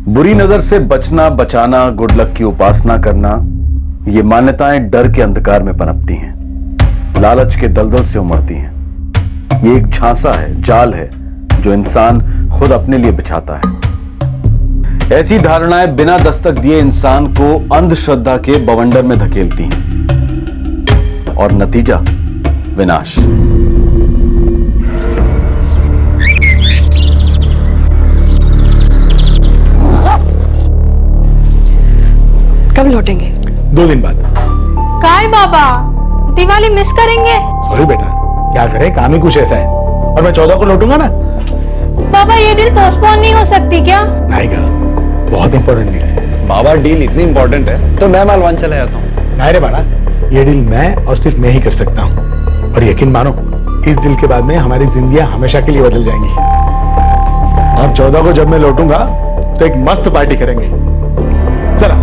बुरी नजर से बचना, बचाना, गुड लक की उपासना करना, ये मान्यताएं डर के अंधकार में पनपती हैं, लालच के दलदल से उमड़ती हैं। ये एक झांसा है, जाल है जो इंसान खुद अपने लिए बिछाता है। ऐसी धारणाएं बिना दस्तक दिए इंसान को अंधश्रद्धा के बवंडर में धकेलती हैं और नतीजा विनाश। कब लौटेंगे? 2 दिन बाद। काय बाबा, दिवाली मिस करेंगे? सॉरी बेटा, क्या करें, काम ही कुछ ऐसा है। और मैं 14 को लौटूंगा ना। बाबा ये डील पोस्टपोन नहीं हो सकती क्या? नहीं का, बहुत इंपॉर्टेंट डील है। बाबा डील इतनी इंपॉर्टेंट है तो मैं मालवान चला जाता हूँ। नहीं रे बाड़ा, ये डील मैं और सिर्फ मैं ही कर सकता हूँ। और यकीन मानो, इस डील के बाद में हमारी जिंदगियां हमेशा के लिए बदल जाएंगी। और 14 को जब मैं लौटूंगा तो एक मस्त पार्टी करेंगे। चला।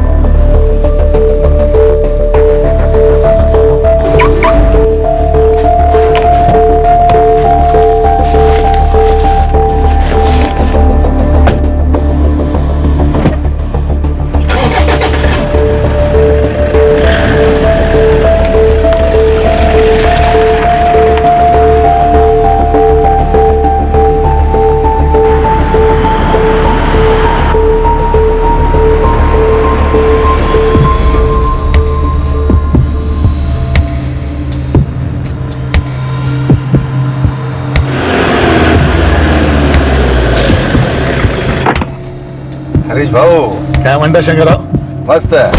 हरीश भाऊ, क्या म्हणता शंकरराव? मस्त है।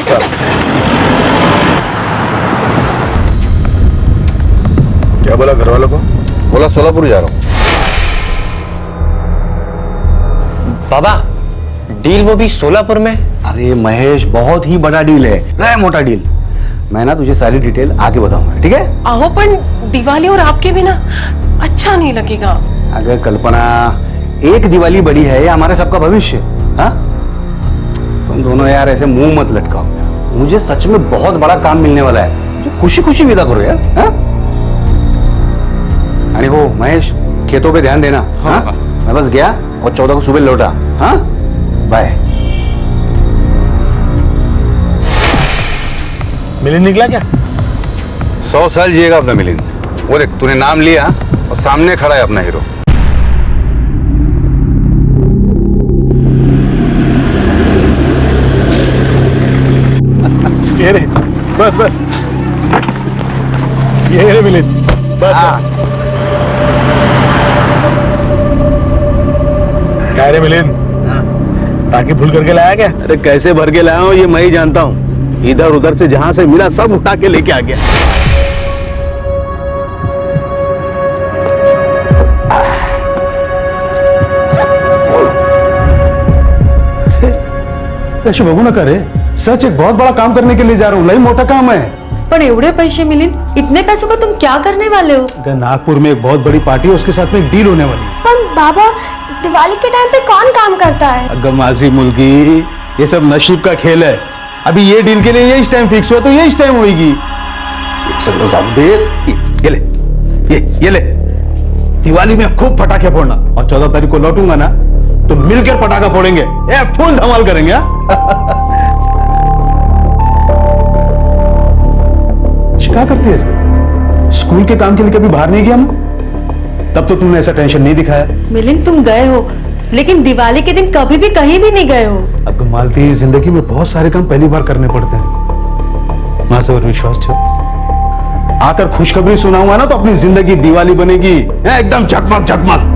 चल। क्या बोला घर वालों को? बोला सोलापुर जा रहा हूँ। बाबा, डील वो भी सोलापुर में? अरे महेश, बहुत ही बड़ा डील है, मोटा डील। मैं ना तुझे सारी डिटेल आगे बताऊंगा, ठीक है? आहो, पर दिवाली और आपके बिना अच्छा नहीं लगेगा। अगर कल्पना, एक दिवाली बड़ी है, ये हमारे सबका भविष्य। हाँ, तुम दोनों यार ऐसे मुंह मत लटकाओ। मुझे सच में बहुत बड़ा काम मिलने वाला है, जो खुशी खुशी विदा करो यार। हाँ? अरे हो महेश, खेतों पे ध्यान देना। हाँ? मैं बस गया और 14 को सुबह लौटा। हाँ, बाय। मिलिंद निकला क्या? 100 साल जिएगा अपना मिलिंद। वो देख, तूने नाम लिया और सामने खड़ा है अपना हीरो। ये रे, बस बस, ये रे मिलिंद, बस बस। क्या रे मिलिंद, टाकी फुल करके लाया क्या? अरे कैसे भर के लाया हूं ये मैं ही जानता हूं। इधर उधर से जहां से मिला सब उठा के लेके आ गया। ऐसे बघू नका रे, सच एक बहुत बड़ा काम करने के लिए जा रहा हूँ, लई मोटा काम है। पर एवढे पैसे मिलिंद, इतने पैसों का तुम क्या करने वाले हो? अगर नागपुर में एक बहुत बड़ी पार्टी है, उसके साथ में एक डील होने वाली है। पर बाबा, दिवाली के टाइम पे कौन काम करता है? अगर माजी मुल्की, ये सब नसीब का खेल है। अभी ये डील के लिए ये इस टाइम फिक्स हुआ तो ये इस टाइम होगी। ये ले, ये ले, दिवाली में खूब पटाखे फोड़ना और 14 तारीख को लौटूंगा ना तो मिलकर पटाखा फोड़ेंगे, फुल धमाल करेंगे। क्या करती है इसका? स्कूल के काम के लिए कभी बाहर नहीं गया मैं? तब तो तुमने ऐसा टेंशन नहीं दिखाया। मिलिंद, तुम गए हो, लेकिन दिवाली के दिन कभी भी कहीं भी नहीं गए हो। अब मालती, जिंदगी में बहुत सारे काम पहली बार करने पड़ते हैं। मां से और विश्वास छो, आकर खुशखबरी सुनाऊंगा ना तो अपनी जिंदगी दिवाली बनेगी, एकदम झकमक झकमक।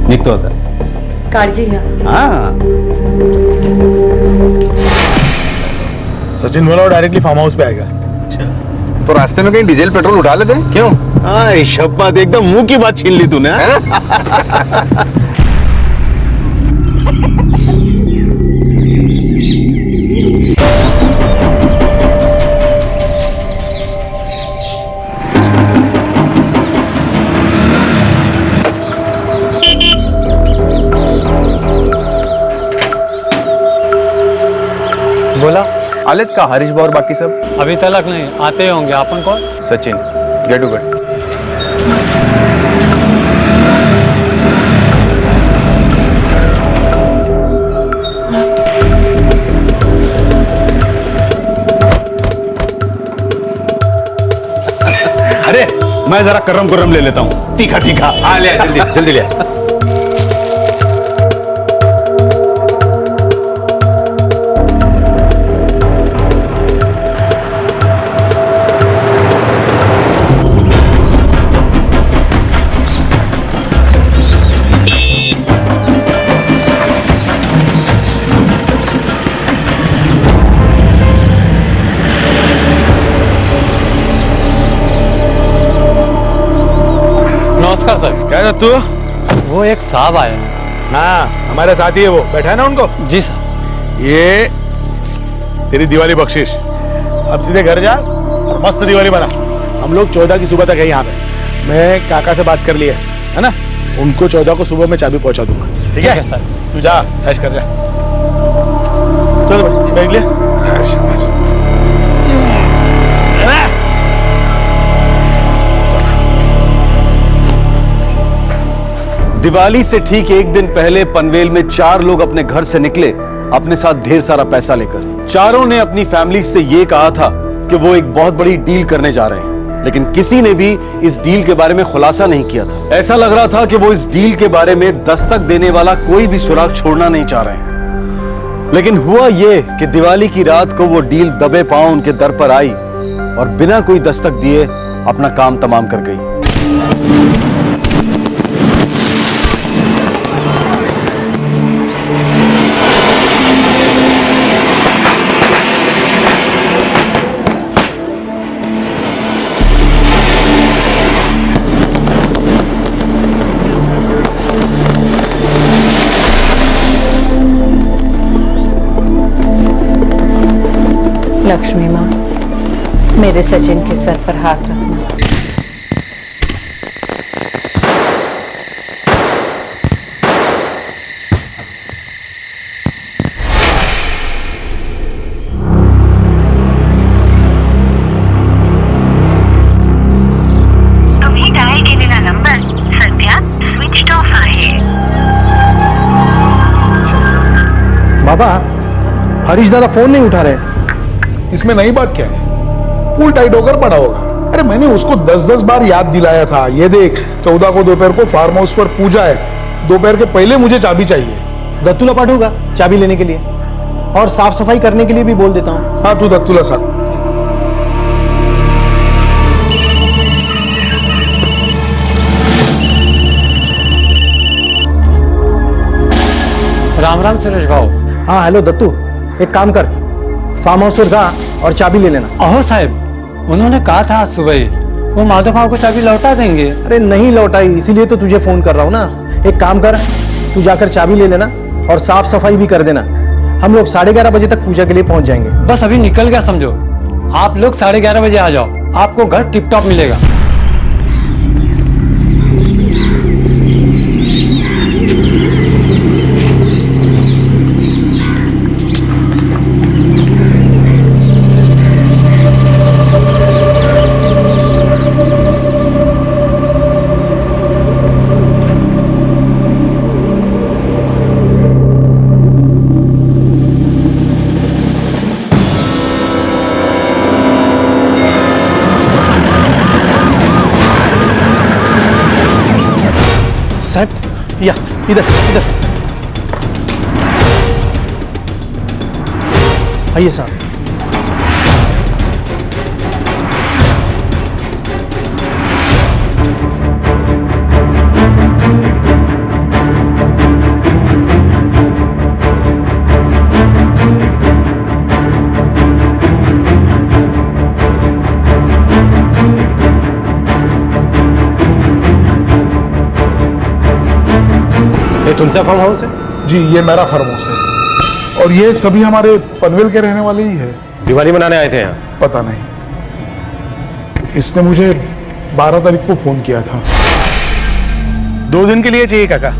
निकतो होता है। काळजी घ्या। हाँ, सचिन बोला डायरेक्टली फार्म हाउस पे आएगा। तो रास्ते में कहीं डीजल पेट्रोल उठा लेते हैं? क्यों? हाँ, शब्बात एकदम मुंह की बात छीन ली तूने। बोला, आलेत का हरीश भाऊ और बाकी सब? अभी तक नहीं आते होंगे। अपन कौन? Sachin, get to get. मैं जरा करम करम ले लेता हूँ, तीखा तीखा। हाँ ले जल्दी जल्दी ले। नमस्कार सर। क्या है तू? वो एक साहब आए हैं। हाँ, हमारे साथी है वो, बैठा है ना उनको। जी सर। ये तेरी दिवाली बख्शिश। अब सीधे घर जा और मस्त दिवाली बना। हम लोग 14 की सुबह तक है यहाँ पे। मैं काका से बात कर लिया है ना, उनको 14 को सुबह में चाबी पहुंचा दूंगा। ठीक है सर। तू जा, ऐश कर जा। चलो भाई, बैग ले। शाबाश। दिवाली से ठीक एक दिन पहले पनवेल में 4 लोग अपने घर से निकले, अपने साथ ढेर सारा पैसा लेकर। चारों ने अपनी फैमिली से यह कहा था कि वो एक बहुत बड़ी डील करने जा रहे हैं, लेकिन किसी ने भी इस डील के बारे में खुलासा नहीं किया था। ऐसा लग रहा था कि वो इस डील के बारे में दस्तक देने वाला कोई भी सुराग छोड़ना नहीं चाह रहे हैं। लेकिन हुआ ये कि दिवाली की रात को वो डील दबे पांव उनके दर पर आई और बिना कोई दस्तक दिए अपना काम तमाम कर गई। लक्ष्मी माँ, मेरे सचिन के सर पर हाथ रखना। तुम्ही डायल केलेला नंबर सध्या स्विच ऑफ आहे। बाबा, हरीश दादा फोन नहीं उठा रहे। इसमें नई बात क्या है? पुल टाइट होकर पड़ा होगा। अरे मैंने उसको 10-10 बार याद दिलाया था। ये देख, 14 को दोपहर को फार्म हाउस पर पूजा है। दोपहर के पहले मुझे चाबी चाहिए। दत्तूला पाठूंगा चाबी लेने के लिए, और साफ सफाई करने के लिए भी बोल देता हूँ। हाँ, तू दत्तूला साथ। राम राम सुरेश भाऊ। हाँ हेलो दत्तू, एक काम कर, फार्म हाउस पर जा और चाबी ले लेना। अहो साहब, उन्होंने कहा था आज सुबह ही वो माधव भाव को चाबी लौटा देंगे। अरे नहीं लौटाई, इसीलिए तो तुझे फोन कर रहा हूँ ना। एक काम कर, तू जाकर चाबी ले लेना और साफ सफाई भी कर देना। हम लोग 11:30 बजे तक पूजा के लिए पहुंच जाएंगे। बस अभी निकल गया समझो। आप लोग 11:30 बजे आ जाओ, आपको घर टिप टॉप मिलेगा। साहब, या इधर इधर आइए साहब। ये तुमसे फार्म हाउस है? जी, ये मेरा फार्म हाउस है और ये सभी हमारे पनवेल के रहने वाले ही है। दिवाली मनाने आए थे यहाँ? पता नहीं, इसने मुझे 12 तारीख को फोन किया था। 2 दिन के लिए चाहिए काका।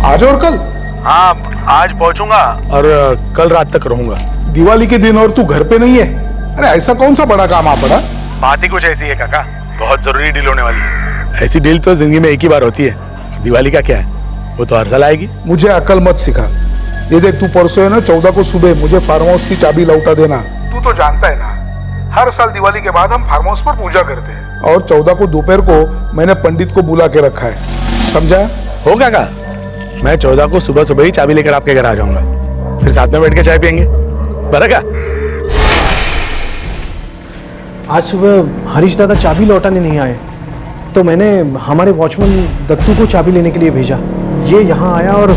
आज और कल? हाँ, आज पहुंचूंगा और कल रात तक रहूंगा। दिवाली के दिन और तू घर पे नहीं है? अरे ऐसा कौन सा बड़ा काम आ पड़ा? बात ही कुछ ऐसी है काका, बहुत जरूरी डील होने वाली है। ऐसी डील तो जिंदगी में एक ही बार होती है। दिवाली का क्या है, वो तो हर साल आएगी। मुझे अकल मत सिखा। ये देख, तू परसों है ना 14 को सुबह मुझे फार्म हाउस की चाबी लौटा देना। तू तो जानता है ना, हर साल दिवाली के बाद हम फार्म हाउस पर पूजा करते हैं और 14 को दोपहर को मैंने पंडित को बुला के रखा है, समझा? हो क्या कहा? मैं 14 को सुबह सुबह ही चाबी लेकर आपके घर आ जाऊंगा, फिर साथ में बैठ के चाय पियेंगे, बराबर? आज सुबह हरीश दादा चाबी लौटाने नहीं आए तो मैंने हमारे वॉचमैन दत्तू को चाबी लेने के लिए भेजा। ये यहाँ आया और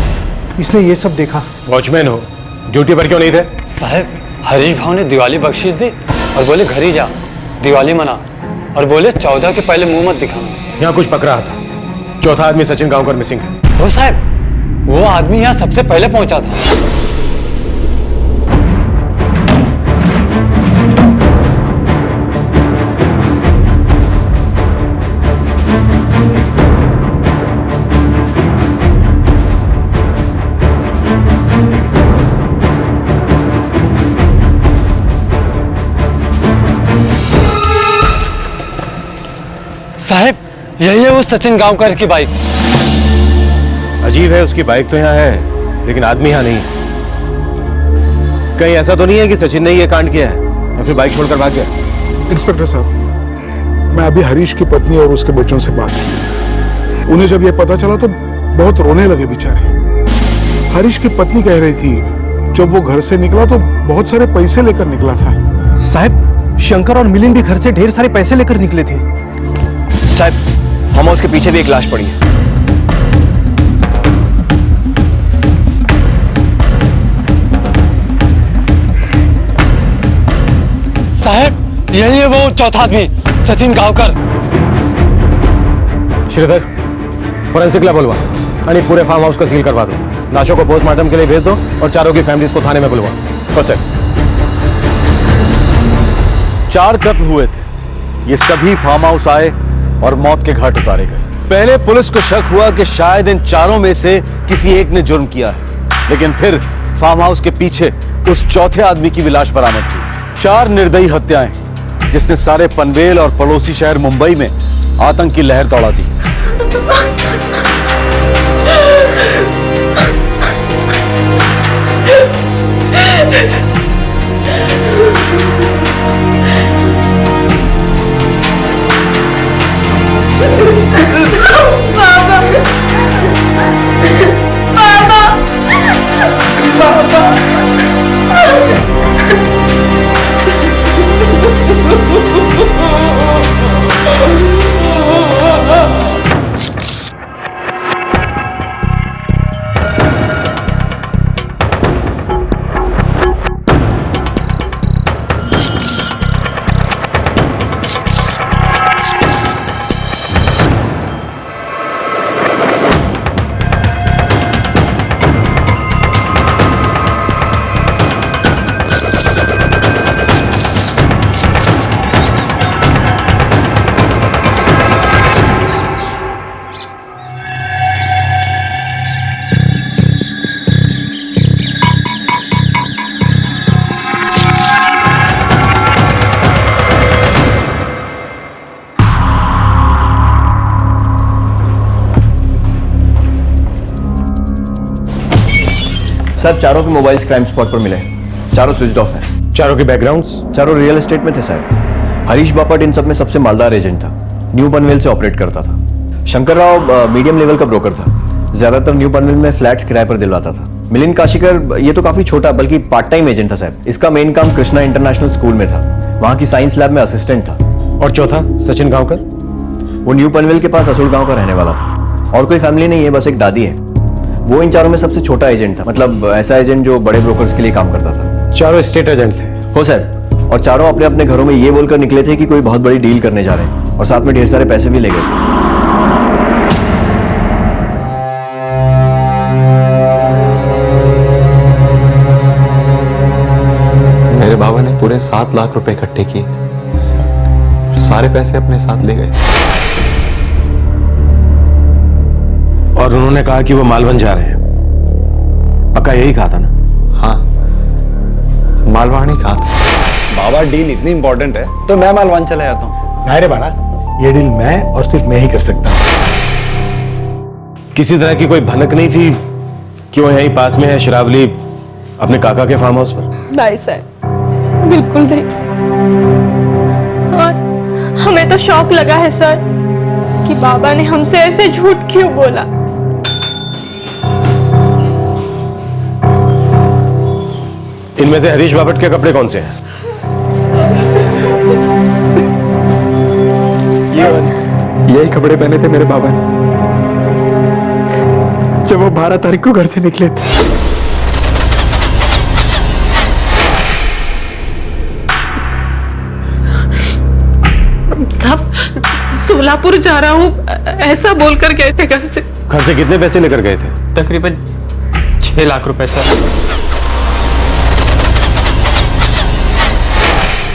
इसने ये सब देखा। वॉचमैन हो, ड्यूटी पर क्यों नहीं थे? साहब हरीश भाव ने दिवाली बख्शीश दी और बोले घर ही जा, दिवाली मना, और बोले 14 के पहले मुंह मत दिखाना। यहाँ कुछ पक रहा था। चौथा आदमी सचिन गांवकर मिसिंग है। वो साहब, वो आदमी यहाँ सबसे पहले पहुंचा था। साहब यही है वो सचिन गांवकर की बाइक। अजीब है, उसकी बाइक तो यहाँ है लेकिन आदमी यहाँ नहीं। कहीं ऐसा तो नहीं है कि सचिन ने ये कांड किया है और फिर बाइक छोड़कर भाग गया? इंस्पेक्टर साहब, मैं अभी हरीश की पत्नी और उसके बच्चों से बात की। उन्हें जब ये पता चला तो बहुत रोने लगे बेचारे। हरीश की पत्नी कह रही थी जब वो घर से निकला तो बहुत सारे पैसे लेकर निकला था। साहब शंकर और मिलिंद भी घर से ढेर सारे पैसे लेकर निकले थे। साहब फार्म हाउस के पीछे भी एक लाश पड़ी है। साहब यही है वो चौथा आदमी सचिन गांवकर। श्रीधर, फोरेंसिक लैब बुलवा और पूरे फार्म हाउस को सील करवा दो। लाशों को पोस्टमार्टम के लिए भेज दो और चारों की फैमिलीज को थाने में बुलवा। सर 4 कत्ल हुए थे, ये सभी फार्म हाउस आए और मौत के घाट उतारे गए। पहले पुलिस को शक हुआ कि शायद इन चारों में से किसी एक ने जुर्म किया है, लेकिन फिर फार्म हाउस के पीछे उस चौथे आदमी की भी लाश बरामद हुई। 4 निर्दयी हत्याएं जिसने सारे पनवेल और पड़ोसी शहर मुंबई में आतंक की लहर दौड़ा दी। सर चारों के मोबाइल्स क्राइम स्पॉट पर मिले हैं। चारों स्विच ऑफ हैं। चारों के बैकग्राउंड्स? चारों रियल एस्टेट में थे सर। हरीश बापट इन सब में सबसे मालदार एजेंट था, न्यू पनवेल से ऑपरेट करता था। शंकर राव मीडियम लेवल का ब्रोकर था, ज्यादातर न्यू पनवेल में फ्लैट्स किराए पर दिलवाता था। मिलिंद काशीकर ये तो काफी छोटा बल्कि पार्ट टाइम एजेंट था सर। इसका मेन काम कृष्णा इंटरनेशनल स्कूल में था, वहाँ की साइंस लैब में असिस्टेंट था। और चौथा सचिन गांवकर? वो न्यू पनवेल के पास असुल गांव का रहने वाला था और कोई फैमिली नहीं है, बस एक दादी है। वो इन चारों में सबसे छोटा एजेंट था, मतलब ऐसा एजेंट जो बड़े ब्रोकर्स के लिए काम करता था। चारों स्टेट एजेंट थे? हो सर, और चारों अपने अपने घरों में ये बोलकर निकले थे कि कोई बहुत बड़ी डील करने जा रहे हैं और साथ में ढेर सारे पैसे भी ले गए थे। मेरे बाबा ने पूरे 7 लाख रुपए इकट्ठे किए थे, सारे पैसे अपने साथ ले गए। और उन्होंने कहा कि वो मालवन जा रहे हैं, पक्का यही कहा था ना? हाँ, मालवान ही कहा था। बाबा डील इतनी इंपॉर्टेंट है तो मैं मालवान चला जाता हूँ। नहीं रे बाड़ा, ये डील मैं और सिर्फ मैं ही कर सकता हूँ। किसी तरह की कोई भनक नहीं थी कि वो यहीं पास में है शरावली अपने काका के फार्म हाउस पर? नहीं सर, बिल्कुल नहीं। और हमें तो शौक लगा है सर कि बाबा ने हमसे ऐसे झूठ क्यों बोला। इनमें से हरीश बापट के कपड़े कौन से हैं? यही कपड़े पहने थे मेरे बाबा ने जब वो 12 तारीख को घर से निकले थे। साहब सोलापुर जा रहा हूँ ऐसा बोलकर गए थे घर से। घर से कितने पैसे लेकर गए थे? तकरीबन 6 लाख रुपए सर।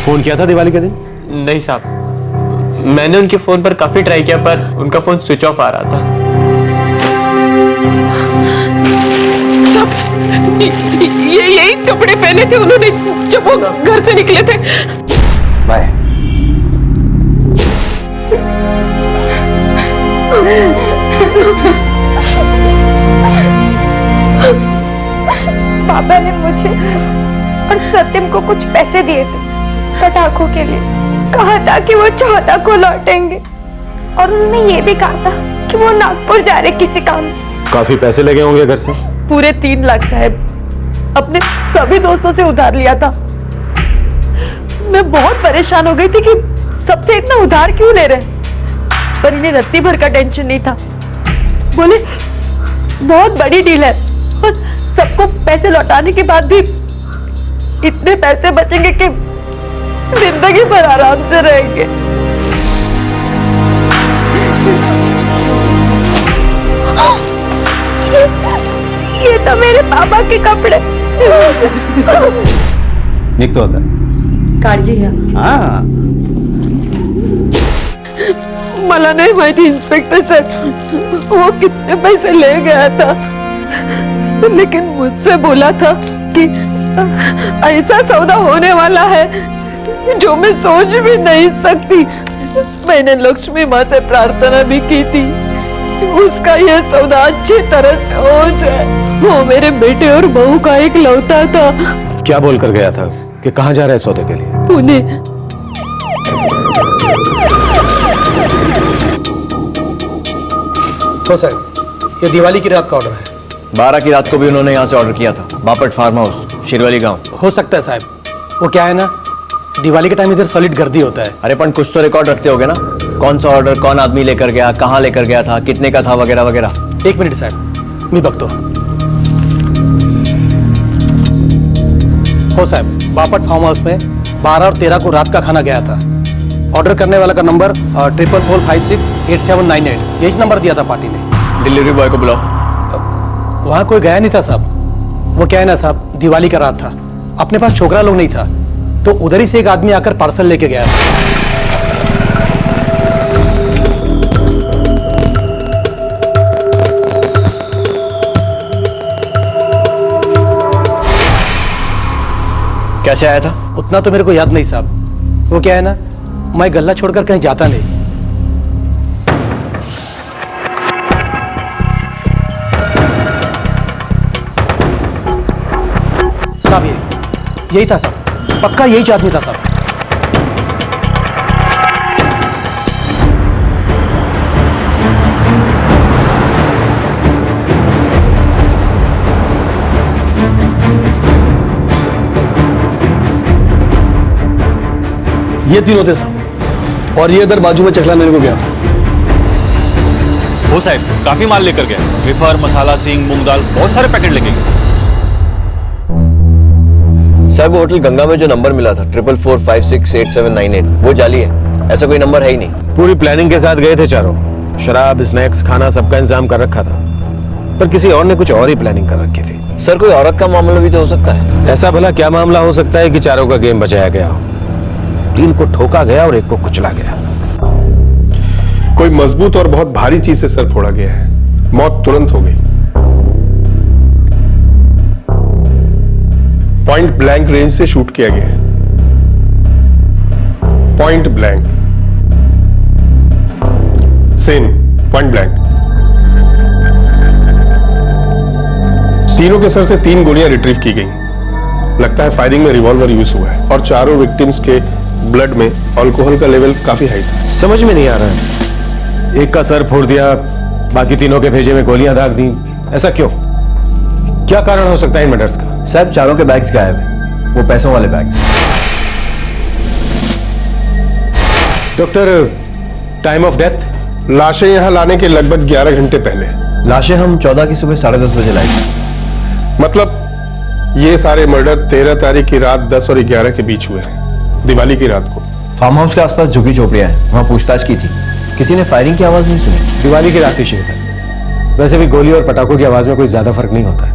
फोन किया था दिवाली के दिन? नहीं साहब, मैंने उनके फोन पर काफी ट्राई किया पर उनका फोन स्विच ऑफ आ रहा था। साहब ये यही कपड़े पहने थे उन्होंने जब वो घर से निकले थे। बाय। पापा ने मुझे और सत्यम को कुछ पैसे दिए थे पटाखों के लिए। कहा था कि वो 14 को लौटेंगे और उन्होंने ये भी कहा था कि वो नागपुर जा रहे किसी काम से। काफी पैसे लगे होंगे घर से? पूरे 3 लाख साहब। अपने सभी दोस्तों से उधार लिया था। मैं बहुत परेशान हो गई थी कि सबसे इतना उधार क्यों ले रहे, पर इन्हें रत्ती भर का टेंशन नहीं था। बोले बहुत बड़ी डील है और सबको पैसे लौटाने के बाद भी इतने पैसे बचेंगे कि जिंदगी भर आराम से रहेंगे। ये तो मेरे पापा के कपड़े। निकतो होता काळजी घ्या। हाँ मला नहीं माहिती इंस्पेक्टर सर वो कितने पैसे ले गया था, लेकिन मुझसे बोला था कि ऐसा सौदा होने वाला है जो मैं सोच भी नहीं सकती। मैंने लक्ष्मी माँ से प्रार्थना भी की थी कि उसका यह सौदा अच्छी तरह से हो जाए। वो मेरे बेटे और बहू का एक लौता था। क्या बोलकर गया था कि कहाँ जा रहा है सौदे के लिए? पुणे। तो सर ये दिवाली की रात का ऑर्डर है। 12 की रात को भी उन्होंने यहाँ से ऑर्डर किया था, बापट फार्म हाउस, शिरवाली गांव। हो सकता है साहब, वो क्या है ना, दिवाली के टाइम इधर सॉलिड गर्दी होता है। अरे पण कुछ तो रिकॉर्ड रखते होगे ना, कौन सा ऑर्डर, कौन आदमी लेकर गया, कहाँ लेकर गया था, कितने का था, वगैरह वगैरह। 1 मिनट साहब मी बघतो। हो साहब, बापट फार्म हाउस में 12 और 13 को रात का खाना गया था। ऑर्डर करने वाला का नंबर 44568798, यही नंबर दिया था पार्टी ने। डिलीवरी बॉय को बुलाओ। वहाँ कोई गया नहीं था साहब। वो क्या है ना साहब, दिवाली का रात था, अपने पास छोकरा लोग नहीं था, तो उधर ही से एक आदमी आकर पार्सल लेके गया था। कैसे आया था? उतना तो मेरे को याद नहीं साहब। वो क्या है ना, मैं गल्ला छोड़कर कहीं जाता नहीं। साहब यही था साहब, पक्का यही आदमी था साहब। ये तीनों थे साहब, और ये इधर बाजू में चकला लेने को गया था। वो साहब काफी माल लेकर गए, वेफर, मसाला, सींग, मूंग दाल, बहुत सारे पैकेट लेके गए। साहब होटल गंगा में जो नंबर मिला था 44456878 वो जाली है, ऐसा कोई नंबर है ही नहीं। पूरी प्लानिंग के साथ गए थे चारों, शराब, स्नैक्स, खाना सबका इंतजाम कर रखा था, पर किसी और ने कुछ और ही प्लानिंग कर रखी थी। सर कोई औरत का मामला भी तो हो सकता है। ऐसा भला क्या मामला हो सकता है कि चारों का गेम बचाया गया? 3 को ठोका गया और 1 को कुचला गया। कोई मजबूत और बहुत भारी चीज से सर फोड़ा गया है, मौत तुरंत हो गई। पॉइंट ब्लैंक रेंज से शूट किया गया है, point blank, same point blank. तीनों के सर से 3 गोलियां रिट्रीव की गई। लगता है फायरिंग में रिवॉल्वर यूज हुआ है और चारों विक्टिम्स के ब्लड में अल्कोहल का लेवल काफी हाई था। समझ में नहीं आ रहा है, एक का सर फोड़ दिया, बाकी तीनों के भेजे में गोलियां दाग दी, ऐसा क्यों? क्या कारण हो सकता है इन मर्डर्स का? साहब चारों के बैग्स गायब हैं, वो पैसों वाले bags. Doctor, time of death? लाशें यहाँ लाने के लगभग 11 घंटे पहले। लाशें हम 14 की सुबह 10:30 बजे लाई थी। मतलब ये सारे मर्डर 13 तारीख की रात 10 और 11 के बीच हुए हैं, दिवाली की रात को। फार्म हाउस के आसपास झुग्गी झोपड़ियां हैं, वहां पूछताछ की थी, किसी ने फायरिंग की आवाज नहीं सुनी। दिवाली की रात ही शेर था। वैसे भी गोली और पटाखों की आवाज में कोई ज्यादा फर्क नहीं होता है।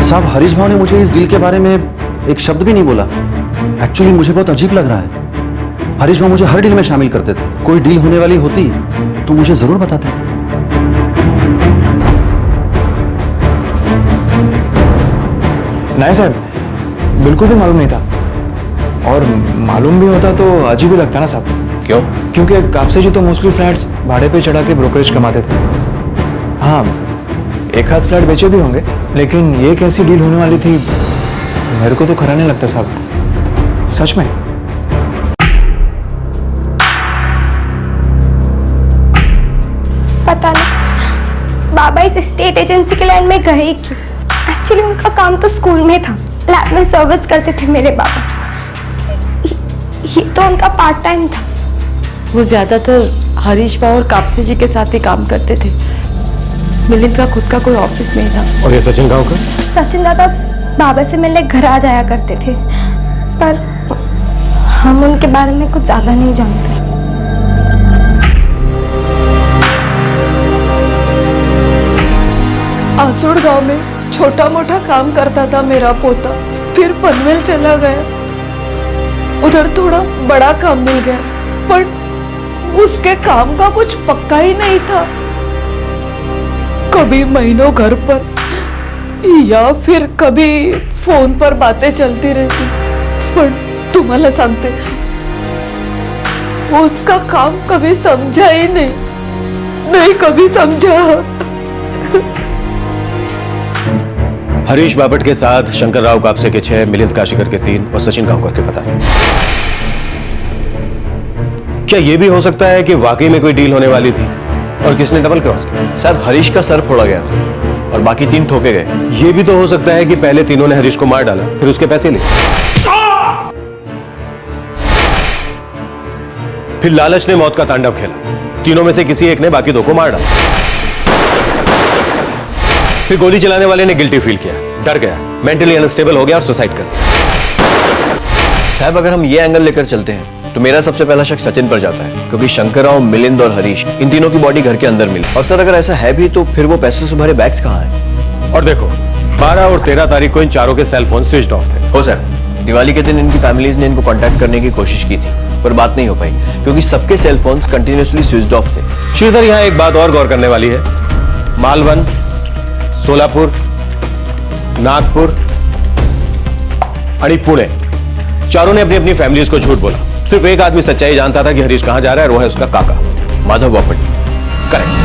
साहब, हरीश भाव ने मुझे इस डील के बारे में एक शब्द भी नहीं बोला। एक्चुअली मुझे बहुत अजीब लग रहा है। हरीश भाव मुझे हर डील में शामिल करते थे, कोई डील होने वाली होती तो मुझे जरूर बताते। नहीं सर, बिल्कुल भी मालूम नहीं था, और मालूम भी होता तो अजीब ही लगता ना साहब। क्यों? क्योंकि कापसे जी तो मोस्टली फ्लैट्स भाड़े पे चढ़ा के ब्रोकरेज कमाते थे। हाँ, एक हाथ फ्लैट बेचे भी होंगे, लेकिन ये कैसी डील होने वाली थी मेरे को तो खरा नहीं लगता साहब, सच में। पता नहीं बाबा इस स्टेट एजेंसी के लाइन में गए क्यों। एक्चुअली उनका काम तो स्कूल में था, लैब में सर्विस करते थे मेरे बाबा। ये तो उनका पार्ट टाइम था। वो ज्यादातर हरीश भाव और कापसे जी के साथ ही काम करते थे। मिलिंद का खुद का कोई ऑफिस नहीं था। और ये सचिन गांव का? सचिन दादा बाबा से मिलने घर आ जाया करते थे, पर हम उनके बारे में कुछ ज्यादा नहीं जानते। आसुड़ गांव में छोटा मोटा काम करता था मेरा पोता, फिर पनवेल चला गया। उधर थोड़ा बड़ा काम मिल गया, पर उसके काम का कुछ पक्का ही नहीं था। कभी महीनों घर पर या फिर कभी फोन पर बातें चलती रहती, पर तुम्हाला सांगते उसका काम कभी समझा ही नहीं कभी समझा। हरीश बापट के साथ शंकर राव कापसे के 6, मिलिंद काशीकर के 3 और सचिन गांवकर के पता है। क्या यह भी हो सकता है कि वाकई में कोई डील होने वाली थी और किसने डबल क्रॉस किया? साहब, हरीश का सर फोड़ा गया था और बाकी 3 ठोके गए। यह भी तो हो सकता है कि पहले तीनों ने हरीश को मार डाला, फिर उसके पैसे लिए, फिर लालच ने मौत का तांडव खेला। तीनों में से किसी एक ने बाकी 2 को मार डाला। फिर गोली चलाने वाले ने गिल्टी फील किया, डर गया, मेंटली अनस्टेबल हो गया और सुसाइड कर लिया। साहब, अगर हम ये एंगल लेकर चलते हैं तो मेरा सबसे पहला शक सचिन पर जाता है, क्योंकि शंकर राव, मिलिंद और हरीश, इन तीनों की बॉडी घर के अंदर मिली। और सर, अगर ऐसा है भी तो फिर वो पैसे से भरे बैग्स कहाँ हैं? और देखो, 12 और 13 तारीख को इन चारों के सेल फोन स्विच ऑफ थे। हो सर, दिवाली के दिन इनकी फैमिलीज ने इनको कांटेक्ट करने की कोशिश की थी, पर बात नहीं हो पाई क्योंकि सबके cell phones continuously switch off थे। श्रीधर, यहाँ एक बात और गौर करने वाली है। मालवन, सोलापुर, नागपुर और पुणे, चारों ने अपनी अपनी फैमिलीज को झूठ बोला। सिर्फ एक आदमी सच्चाई जानता था कि हरीश कहां जा रहा है, और वो है उसका काका माधव बापट। करेक्ट।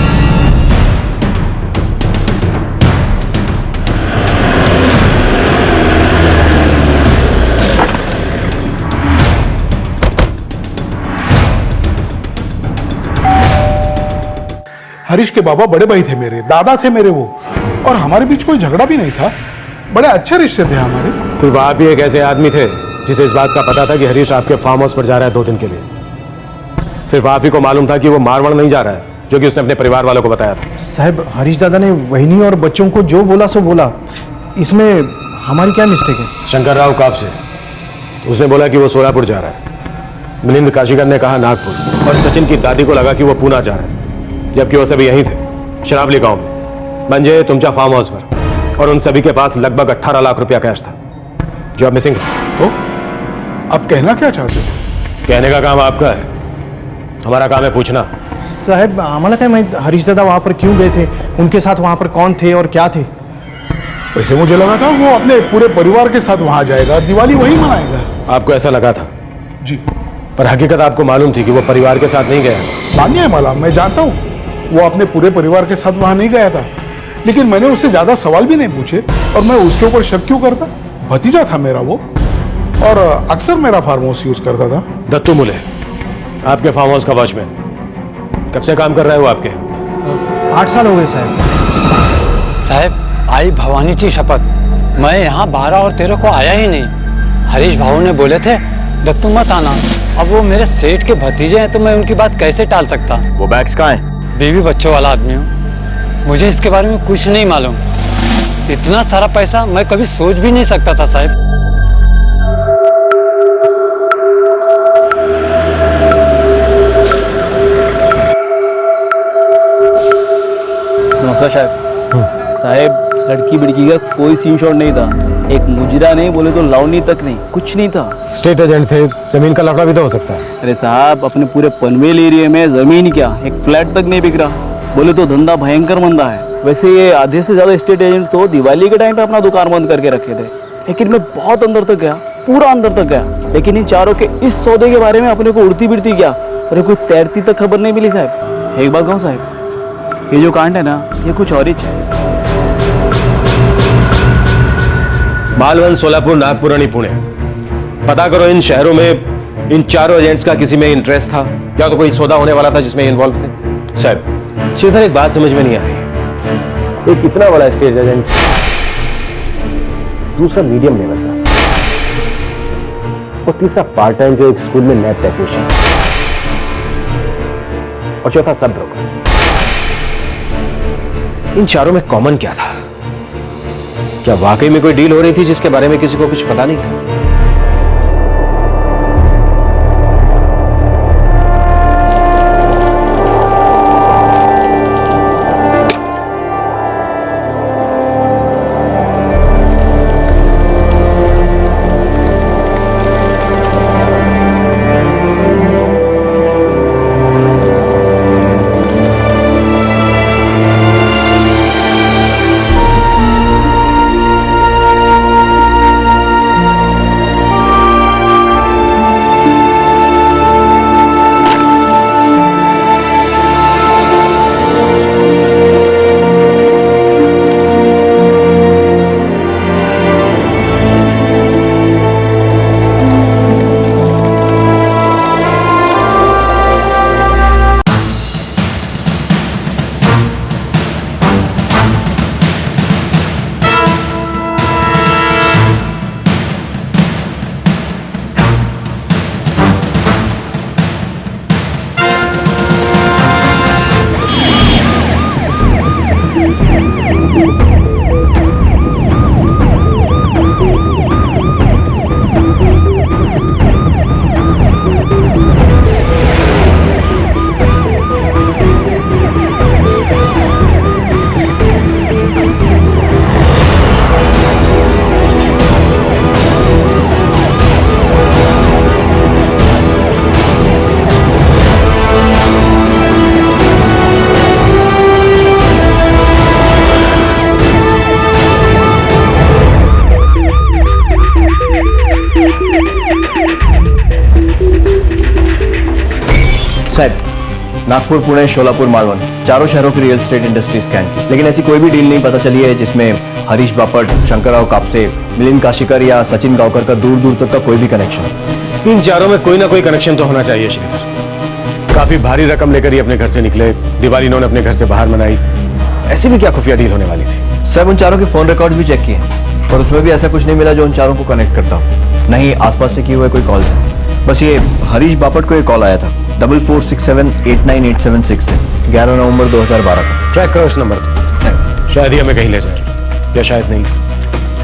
हरीश के बाबा बड़े भाई थे मेरे, दादा थे मेरे वो, और हमारे बीच कोई झगड़ा भी नहीं था। बड़े अच्छे रिश्ते थे हमारे। सिर्फ आप ही एक ऐसे आदमी थे जिसे इस बात का पता था कि हरीश आपके फार्म हाउस पर जा रहा है 2 दिन के लिए। सिर्फ आप ही को मालूम था कि वो मारवाड़ नहीं जा रहा है, जो कि उसने अपने परिवार वालों को बताया था। साहब, हरीश दादा ने वहिनी और बच्चों को जो बोला सो बोला, इसमें हमारी क्या मिस्टेक है? शंकर राव कापसे, उसने बोला कि वो सोलापुर जा रहा है। मिलिंद काशीकर ने कहा नागपुर, और सचिन की दादी को लगा कि वो पूना जा रहा है, जबकि वो सभी यहीं थे, शरावली गांव में, मंजे तुमचा फार्म हाउस पर। और उन सभी के पास लगभग 18 लाख रुपया कैश था, जो अब मिसिंग है। तो अब कहना क्या चाहते हो? कहने का काम आपका है, हमारा काम है पूछना। साहब, आम्हाला काय माहित हरीश दादा वहां पर क्यों गए थे, उनके साथ वहां पर कौन थे और क्या थे? पहले मुझे लगा था वो अपने पूरे परिवार के साथ वहां जाएगा, दिवाली वहीं मनाएगा। आपको ऐसा लगा था? जी। पर हकीकत आपको मालूम थी कि वो परिवार के साथ नहीं गया। मानिए माला, मैं जानता हूँ, वो अपने पूरे परिवार के साथ वहां नहीं गया था, लेकिन मैंने उससे ज्यादा सवाल भी नहीं पूछे और मैं उसके ऊपर शक क्यों करता? भतीजा था मेरा वो, और अक्सर मेरा फार्म हाउस यूज करता था। दत्तू मुले, आपके फार्म हाउस का वॉचमैन, कब से काम कर रहा है वो आपके? 8 साल हो गए साहब। साहब आई भवानी की शपथ, मैं यहाँ 12 और 13 को आया ही नहीं। हरीश भाऊ ने बोले थे दत्तू मत आना। अब वो मेरे सेठ के भतीजे हैं तो मैं उनकी बात कैसे टाल सकता? वो बैग्स कहाँ हैं? बीवी बच्चों वाला आदमी हूँ, मुझे इसके बारे में कुछ नहीं मालूम। इतना सारा पैसा मैं कभी सोच भी नहीं सकता था साहब। नमस्कार साहब। साहब लड़की बिड़की का कोई सीन शॉट नहीं था, एक मुजरा नहीं बोले तो लावनी तक नहीं, कुछ नहीं था। स्टेट एजेंट थे, जमीन का लफड़ा भी तो हो सकता है। अरे साहब अपने पूरे पनवेल एरिया में जमीन क्या एक फ्लैट तक नहीं बिक रहा, बोले तो धंधा भयंकर मंदा है। वैसे ये आधे से ज्यादा स्टेट एजेंट तो दिवाली के टाइम पे अपना दुकान बंद करके रखे थे, लेकिन मैं बहुत अंदर तक गया, पूरा अंदर तक गया, लेकिन इन चारों के इस सौदे के बारे में अपने को उड़ती बिड़ती गया, अरे कोई तैरती तक खबर नहीं मिली साहब। एक बात कहूँ साहब, ये जो कांड है ना ये कुछ और ही है। मालवन, सोलापुर, नागपुर और पुणे, पता करो इन शहरों में इन चारों एजेंट्स का किसी में इंटरेस्ट था या तो कोई सौदा होने वाला था जिसमें इन्वॉल्व थे। साहब श्रीधर एक बात समझ में नहीं आ रही, एक इतना बड़ा स्टेज एजेंट, दूसरा मीडियम लेवल का, और तीसरा पार्ट टाइम जो एक स्कूल में लैब टेक्नीशियन, और चौथा सब ब्रोकर। इन चारों में कॉमन क्या था? क्या वाकई में कोई डील हो रही थी जिसके बारे में किसी को कुछ पता नहीं था? नागपुर, पुणे, शोलापुर, मालवन, चारों शहरों की रियल एस्टेट इंडस्ट्री स्कैन की, लेकिन ऐसी कोई भी डील नहीं पता चली है जिसमें हरीश बापट, शंकरराव कापसे, मिलिंद काशीकर या सचिन गांवकर का दूर दूर तक का कोई भी कनेक्शन। इन चारों में कोई ना कोई कनेक्शन तो होना चाहिए श्रीधर। काफी भारी रकम लेकर ही अपने घर से निकले, दिवाली इन्होंने अपने घर से बाहर मनाई, ऐसी भी क्या खुफिया डील होने वाली थी? सब उन चारों के फोन रिकॉर्ड्स भी चेक किए और उसमें भी ऐसा कुछ नहीं मिला जो उन चारों को कनेक्ट करता हो, नहीं आसपास से किए हुए कोई कॉल्स है। बस ये हरीश बापट को एक कॉल आया था 44678987 से 11 नवंबर 2012 को। ट्रैक करो इस नंबर को, शायद ही हमें कहीं ले जाए या शायद नहीं,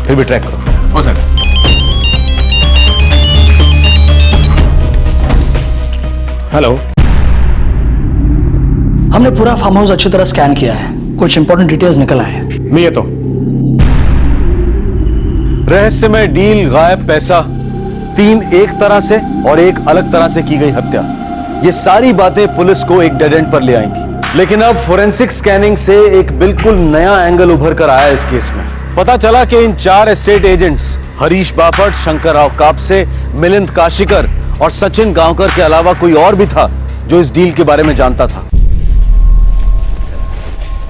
फिर भी ट्रैक करो। हो सर। हेलो, हमने पूरा फार्म हाउस अच्छी तरह स्कैन किया है, कुछ इंपॉर्टेंट डिटेल्स निकल आए हैं। नहीं है तो रहस्यमय डील, गायब पैसा, 3 एक तरह से और एक अलग तरह से की गई हत्या, ये सारी बातें पुलिस को एक डेड एंड पर ले आई थी। लेकिन अब फोरेंसिक स्कैनिंग से एक बिल्कुल नया एंगल उभर कर आया इस केस में। पता चला कि इन 4 एस्टेट एजेंट्स हरीश बापट, शंकरराव कापसे, मिलिंद काशीकर और सचिन गांवकर के अलावा कोई और भी था जो इस डील के बारे में जानता था।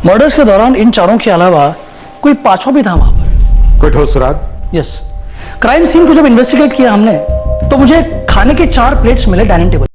मर्डर्स के दौरान इन चारों के अलावा कोई पांचवा भी था वहां पर। कोई ठोस सुराग? यस, क्राइम सीन को जब इन्वेस्टिगेट किया हमने तो मुझे खाने के 4 प्लेट्स मिले डाइनिंग टेबल।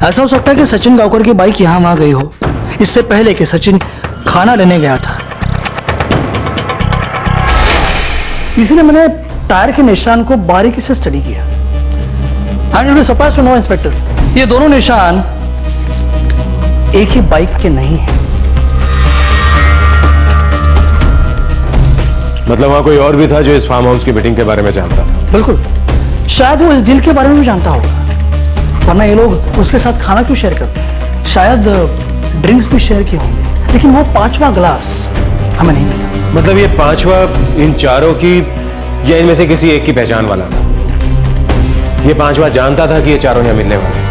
ऐसा हो सकता है कि सचिन गांवकर की बाइक यहां वहां गई हो इससे पहले कि सचिन खाना लेने गया था। इसलिए मैंने टायर के निशान को बारीकी से स्टडी किया। And you will surprise to know inspector, ये दोनों निशान एक ही बाइक के नहीं हैं। मतलब वहां कोई और भी था जो इस फार्म हाउस की मीटिंग के बारे में जानता था? बिल्कुल, शायद वो इस डील के बारे में भी जानता होगा, वरना ये लोग उसके साथ खाना क्यों शेयर करते? शायद ड्रिंक्स भी शेयर किए होंगे, लेकिन वो 5वां ग्लास हमें नहीं मिला। मतलब ये 5वां इन चारों की या इनमें से किसी एक की पहचान वाला था? ये 5वां जानता था कि ये चारों यहाँ मिलने वाले?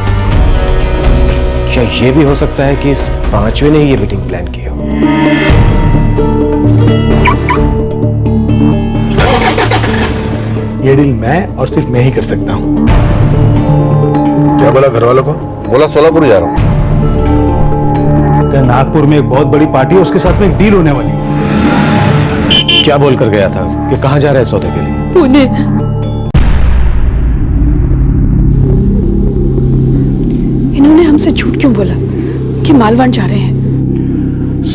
क्या ये भी हो सकता है कि इस 5वें ने ही ये मीटिंग प्लान की हो? ये डील मैं और सिर्फ मैं ही कर सकता हूं। क्या बोला घर वालों को? बोला सोलापुर जा रहा हूँ। नागपुर में एक बहुत बड़ी पार्टी है, उसके साथ में एक डील होने वाली है। क्या बोल कर गया था कि कहां जा रहे हैं सौदे के लिए? पुणे। इन्होंने हमसे झूठ क्यों बोला कि मालवान जा रहे हैं?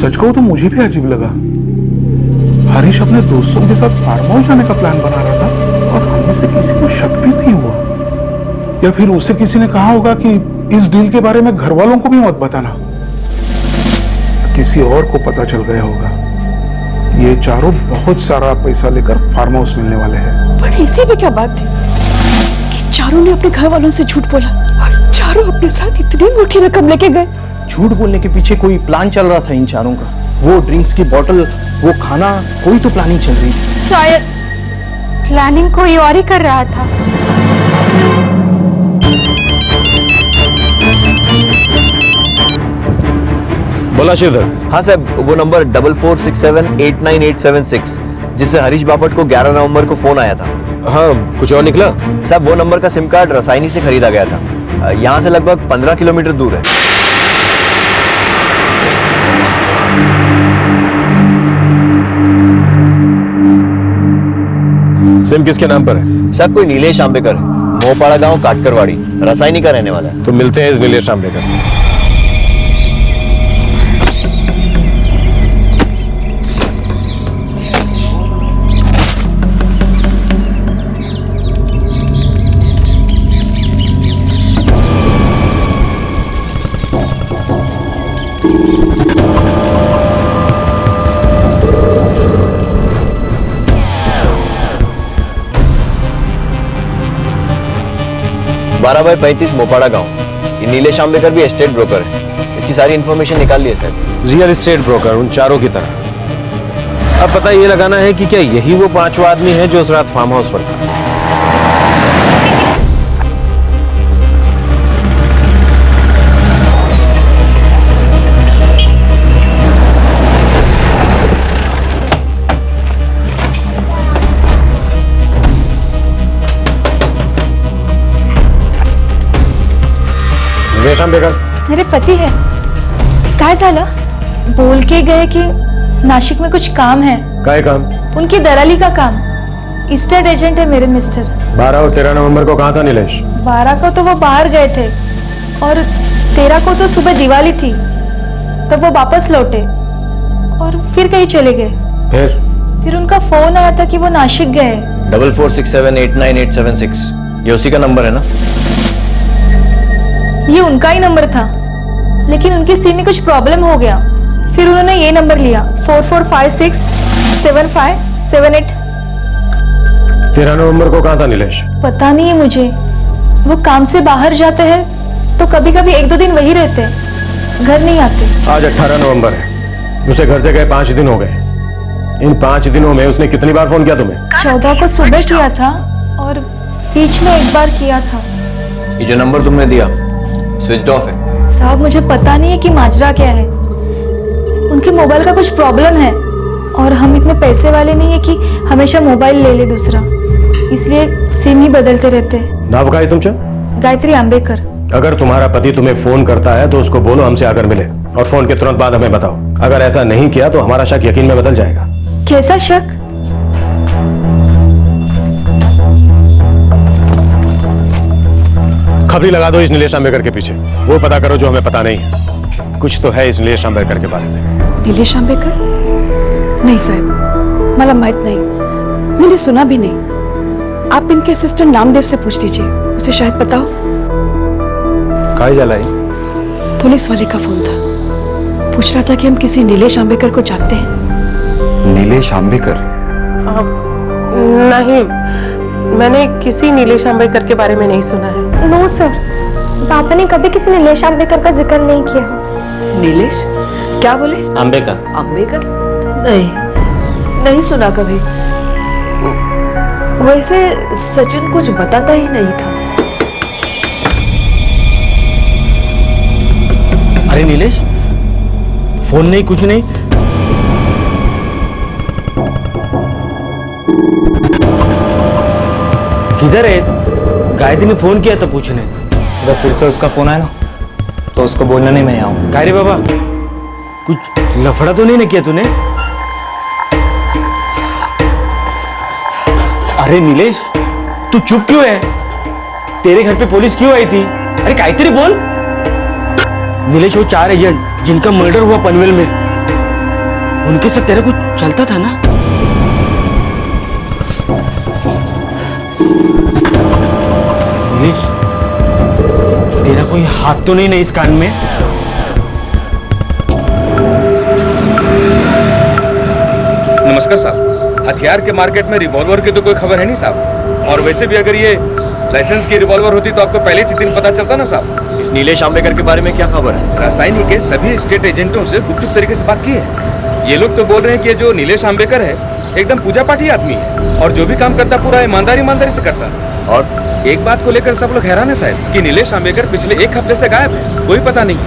सच कहूं तो मुझे भी अजीब लगा। हरीश अपने दोस्तों के साथ फार्म हाउस जाने का प्लान बना रहा था और हमें से किसी को शक भी नहीं हुआ। या फिर उसे किसी ने कहा होगा कि इस डील के बारे में घर वालों को भी मत बताना। किसी और को पता चल गया होगा। ये चारों बहुत सारा पैसा लेकर फार्म हाउस मिलने वाले हैं। पर इसी में क्या बात थी कि चारों ने अपने घर वालों से झूठ बोला और चारों अपने साथ इतनी मोटी रकम लेके गए? झूठ बोलने के पीछे कोई प्लान चल रहा था इन चारों का। वो ड्रिंक्स की बोतल, वो खाना, कोई तो प्लानिंग चल रही थी। शायद प्लानिंग कोई और ही कर रहा था। बोला श्रीधर। हाँ साहब, वो नंबर 44678986 जिससे हरीश बापट को 11 नवंबर को फोन आया था। हाँ, कुछ और निकला? साहब वो नंबर का सिम कार्ड रसायनी से खरीदा गया था। यहाँ से लगभग 15 किलोमीटर दूर है। सिम किसके नाम पर है? साहब कोई नीलेश आंबेकर है, मोहपाड़ा गांव काटकरवाड़ी, रसायनी का रहने वाला है। तो मिलते हैं इस नीलेश आंबेकर से। बारह बाय 35 मोपाड़ा गांव। ये नीलेश आंबेकर भी एस्टेट ब्रोकर है। इसकी सारी इंफॉर्मेशन निकाल ली है सर। रियल एस्टेट ब्रोकर उन चारों की तरह। अब पता ये लगाना है कि क्या यही वो 5वां आदमी है जो उस रात फार्म हाउस पर था। मेरे पति है। काय झालं? बोल के गए कि नाशिक में कुछ काम है। काय काम? उनकी दलाली का काम। स्टेट एजेंट है मेरे मिस्टर। 12 और 13 नवंबर को कहाँ था नीलेश? 12 को तो वो बाहर गए थे और 13 को तो सुबह दिवाली थी, तब वो वापस लौटे और फिर कहीं चले गए। फिर उनका फोन आया था कि वो नासिक गए। 4467898876 ये उसी का नंबर है ना? ये उनका ही नंबर था, लेकिन उनकी सिम में कुछ प्रॉब्लम हो गया, फिर उन्होंने ये नंबर लिया 44567578। 13 नवंबर को कहाँ था नीलेश? पता नहीं है मुझे, वो काम से बाहर जाते हैं तो कभी कभी 1-2 दिन वही रहते हैं, घर नहीं आते। आज 18 नवंबर है, उसे घर से गए 5 दिन हो गए। इन 5 दिनों में उसने कितनी बार फोन किया तुम्हें? 14 को सुबह किया था और बीच में एक बार किया था। ये जो नंबर तुमने दिया स्विच ऑफ है। साहब मुझे पता नहीं है कि माजरा क्या है, उनके मोबाइल का कुछ प्रॉब्लम है और हम इतने पैसे वाले नहीं है कि हमेशा मोबाइल ले ले दूसरा, इसलिए सिम ही बदलते रहते हैं। नाव का है तुमसे? गायत्री आंबेकर। अगर तुम्हारा पति तुम्हें फोन करता है तो उसको बोलो हमसे आकर मिले और फोन के तुरंत बाद हमें बताओ। अगर ऐसा नहीं किया तो हमारा शक यकीन में बदल जाएगा। कैसा शक? खबरी लगा दो इस नीलेश आंबेकर के पीछे, वो पता करो जो हमें पता नहीं है। कुछ तो है इस नीलेश आंबेकर के बारे में। नीलेश आंबेकर? नहीं साहब, मला माहित नहीं, मैंने सुना भी नहीं। आप इनके असिस्टेंट नामदेव से पूछ लीजिए, उसे शायद पता हो। काय झाला है? पुलिस वाले का फोन था, पूछ रहा था कि हम किसी नीलेश आंबेकर को जानते हैं। नीलेश आंबेकर? नहीं, मैंने किसी नीलेश आंबेकर के बारे में नहीं सुना है। नो सर, पापा ने कभी किसी नीलेश आंबेकर का जिक्र नहीं किया। नीलेश? क्या बोले? आंबेकर। आंबेकर? नहीं, नहीं सुना कभी। वैसे सचिन कुछ बताता ही नहीं था। अरे नीलेश, फोन नहीं, कुछ नहीं। किधर है? गायत्री ने फोन किया था पूछने। अगर फिर से उसका फोन आया ना तो उसको बोलना नहीं मैं आऊं। काय रे बाबा, कुछ लफड़ा तो नहीं ना किया तूने? अरे नीलेश, तू चुप क्यों है? तेरे घर पे पुलिस क्यों आई थी? अरे गायत्री बोल। नीलेश, वो 4 एजेंट जिनका मर्डर हुआ पनवेल में, उनके साथ तेरा कुछ चलता था ना? नीलेश, तेरा कोई हाथ तो नहीं ना इस कांड में? नमस्कार साहब, हथियार के मार्केट में रिवॉल्वर की तो कोई खबर है नहीं साहब। और वैसे भी अगर ये लाइसेंस की रिवॉल्वर होती तो आपको पहले ही दिन पता चलता ना साहब। इस नीलेश आंबेकर के बारे में क्या खबर है? रासायनिक के सभी स्टेट एजेंटों से गुपचुप तरीके से बात की है। ये लोग तो बोल रहे हैं कि जो नीलेश आंबेकर है एकदम पूजा पाठी आदमी है और जो भी काम करता पूरा ईमानदारी से करता। और एक बात को लेकर सब लोग हैरान है साहब कि नीलेश आंबेकर पिछले 1 हफ्ते से गायब है, कोई पता नहीं है।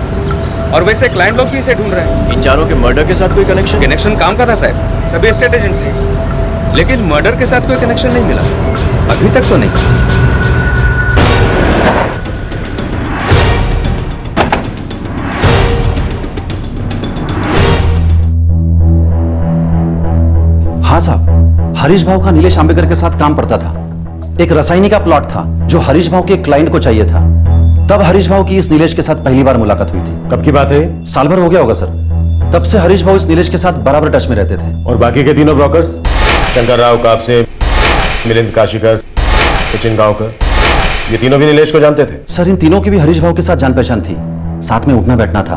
और वैसे क्लाइंट लोग भी इसे ढूंढ रहे हैं। इन चारों के मर्डर के साथ कोई कनेक्शन काम का था साहब, सभी स्टेट एजेंट थे, लेकिन मर्डर के साथ कोई कनेक्शन नहीं मिला अभी तक तो नहीं। हाँ साहब, हरीश भाव का नीलेश आंबेकर के साथ काम पड़ता था। एक रसायनी का प्लॉट था जो हरीश भाव के क्लाइंट को चाहिए था। तब हरीश भाव की इस नीलेश के साथ पहली बार मुलाकात हुई थी। कब की बात है? साल भर हो गया होगा सर। तब से हरीश भाव इस नीलेश के साथ बराबर टच में रहते थे। और बाकी के तीनों ब्रोकर्स, शंकर राव कापसे, मिलिंद काशीकर, सचिन गांवकर, ये तीनों भी नीलेश को जानते थे? सर, इन तीनों की भी हरीश भाव के साथ जान पहचान थी, साथ में उठना बैठना था।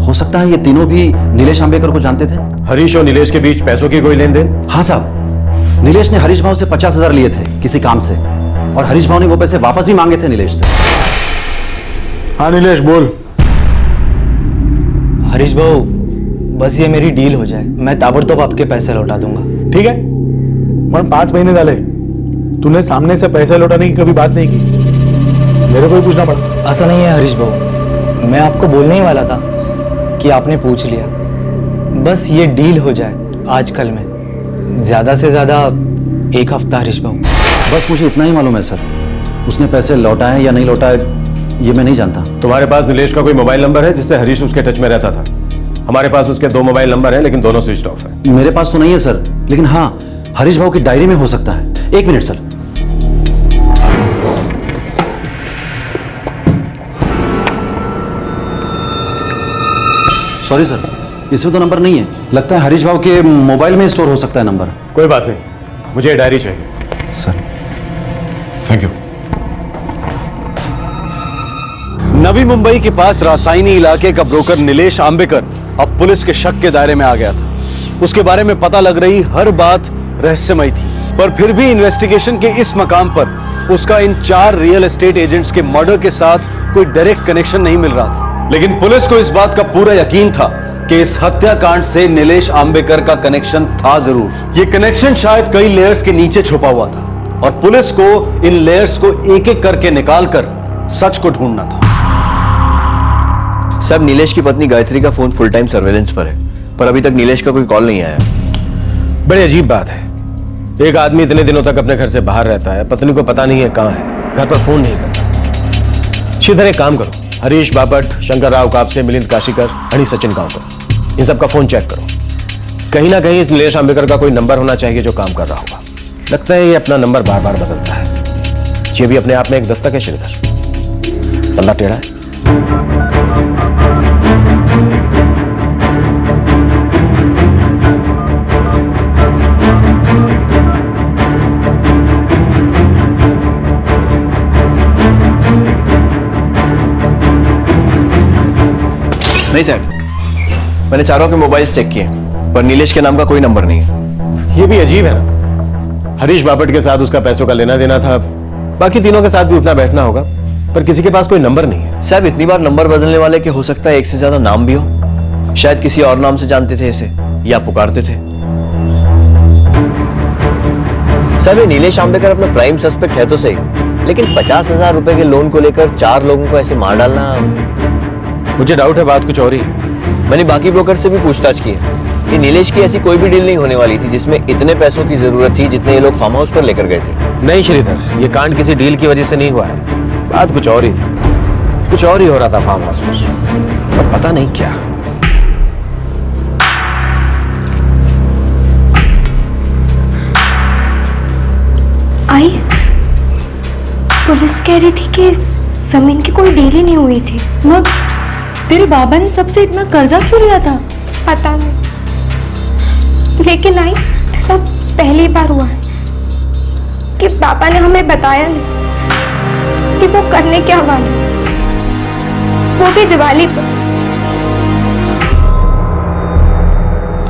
हो सकता है ये तीनों भी नीलेश आंबेकर को जानते थे। हरीश और नीलेश के बीच पैसों की कोई लेन देन? हाँ साहब, नीलेश ने हरीश भाव से 50,000 लिए थे किसी काम से, और हरीश भाव ने वो पैसे वापस भी मांगे थे नीलेश से। हाँ नीलेश बोल। हरीश भाऊ, बस ये मेरी डील हो जाए, मैं ताबड़तोड़ आपके पैसे लौटा दूंगा। ठीक है, मैं 5 महीने डाले, तूने सामने से पैसे लौटाने की कभी बात नहीं की, मेरे को ही पूछना पड़ा। ऐसा नहीं है हरीश भाऊ, मैं आपको बोलने ही वाला था कि आपने पूछ लिया। बस ये डील हो जाए आज कल में, ज्यादा से ज्यादा 1 हफ्ता हरीश भाऊ। बस मुझे इतना ही मालूम है सर, उसने पैसे लौटाए या नहीं लौटाए ये मैं नहीं जानता। तुम्हारे पास नीलेश का कोई मोबाइल नंबर है जिससे हरीश उसके टच में रहता था? हमारे पास उसके 2 मोबाइल नंबर हैं, लेकिन दोनों स्विच ऑफ है। मेरे पास तो नहीं है सर, लेकिन हाँ, हरीश भाव की डायरी में हो सकता है। एक मिनट सर। सॉरी सर, इसमें तो नंबर नहीं है। लगता है हरीश भाव के मोबाइल में स्टोर हो सकता है नंबर। कोई बात नहीं, मुझे डायरी चाहिए sir. Thank you. Navi Mumbai के पास रासायनी इलाके का ब्रोकर नीलेश आंबेकर अब पुलिस के शक के दायरे में आ गया था। उसके बारे में पता लग रही हर बात रहस्यमय थी, पर फिर भी इन्वेस्टिगेशन के इस मकाम पर उसका इन 4 रियल एस्टेट एजेंट्स के मर्डर के साथ कोई डायरेक्ट कनेक्शन नहीं मिल रहा था। लेकिन पुलिस को इस बात का पूरा यकीन था कि इस हत्याकांड से नीलेश आंबेकर का कनेक्शन था जरूर। ये कनेक्शन शायद कई लेयर्स के नीचे छुपा हुआ था और पुलिस को इन लेयर्स को एक एक करके निकालकर सच को ढूंढना था। साहब, नीलेश की पत्नी गायत्री का फोन फुल टाइम सर्वेलेंस पर है, पर अभी तक नीलेश का कोई कॉल नहीं आया। बड़ी अजीब बात है, एक आदमी इतने दिनों तक अपने घर से बाहर रहता है, पत्नी को पता नहीं है कहां है, घर पर फोन नहीं करता। श्रीधर, एक काम करो, हरीश बापट, शंकर राव कापसे, मिलिंद काशीकर, हनी सचिन गांवकर, इन सबका फोन चेक करो। कहीं ना कहीं इस नीलेश आंबेकर का कोई नंबर होना चाहिए जो काम कर रहा होगा। लगता है ये अपना नंबर बार बार बदलता है। ये भी अपने आप में एक दस्तक है श्रीधर, बंदा टेढ़ा है। नहीं सर, मैंने चारों के मोबाइल चेक किए, पर नीलेश के नाम का कोई नंबर नहीं है। ये भी अजीब है ना, हरीश बापट के साथ उसका पैसों का लेना देना था, बाकी तीनों के साथ भी उठना बैठना होगा, पर किसी के पास कोई नंबर नहीं है। साहब, इतनी बार नंबर बदलने वाले के हो सकता है एक से ज्यादा नाम भी हो। शायद किसी और नाम से जानते थे इसे या पुकारते थे। सर, ये नीलेश आंबेकर अपना प्राइम सस्पेक्ट है तो सही, लेकिन 50,000 रुपए के लोन को लेकर 4 लोगों को ऐसे मार डालना, मुझे डाउट है बात कुछ और ही है। मैंने बाकी ब्रोकर से भी पूछताछ की है कि नीलेश की ऐसी कोई भी डील नहीं होने वाली थी जिसमें इतने पैसों की जरूरत थी जितने ये लोग फार्म हाउस पर लेकर गए थे। नहीं श्रीधर, ये कांड किसी डील की वजह से नहीं हुआ है, बात कुछ और ही थी, कुछ और ही हो रहा था फार्म हाउस पर, पर पता नहीं क्या। आई, पुलिस कह रही थी कि जमीन की कोई डील ही नहीं हुई थी। मग तेरे बाबा ने सबसे इतना कर्जा क्यों लिया था? पता नहीं, लेकिन आई ऐसा पहली बार हुआ है कि पापा ने हमें बताया नहीं कि वो करने क्या वाले, वो भी दिवाली पर।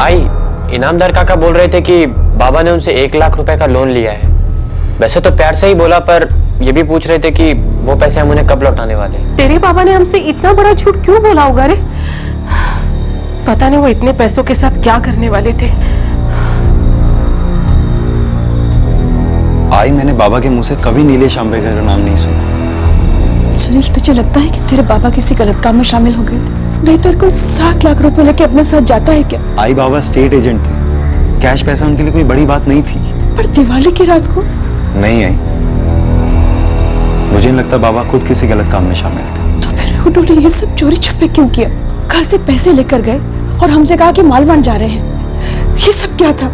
आई, इनामदार काका बोल रहे थे कि बाबा ने उनसे 1 लाख रुपए का लोन लिया है। वैसे तो प्यार से ही बोला, पर ये भी पूछ रहे थे कि वो पैसे हम उन्हें कब लौटाने वाले। तेरे बाबा ने हमसे इतना बड़ा झूठ क्यों बोला होगा रे? पता नहीं वो इतने पैसों के साथ क्या करने वाले थे। आई, मैंने बाबा के मुंह से कभी नीलेश आंबेकर का नाम नहीं सुना। सुनील, तुझे लगता है कि तेरे बाबा किसी गलत काम में शामिल हो गए थे? नहीं तो कोई 7 लाख रुपए लेके अपने साथ जाता है क्या? आई, बाबा स्टेट एजेंट थे, कैश पैसा उनके लिए कोई बड़ी बात नहीं थी। पर दिवाली की रात को? नहीं आई, मुझे नहीं लगता बाबा खुद किसी गलत काम में शामिल थे। तो फिर उन्होंने ये सब चोरी छुपे क्यों किया? घर से पैसे लेकर गए और हमसे कहा कि मालवान जा रहे हैं। ये सब क्या था?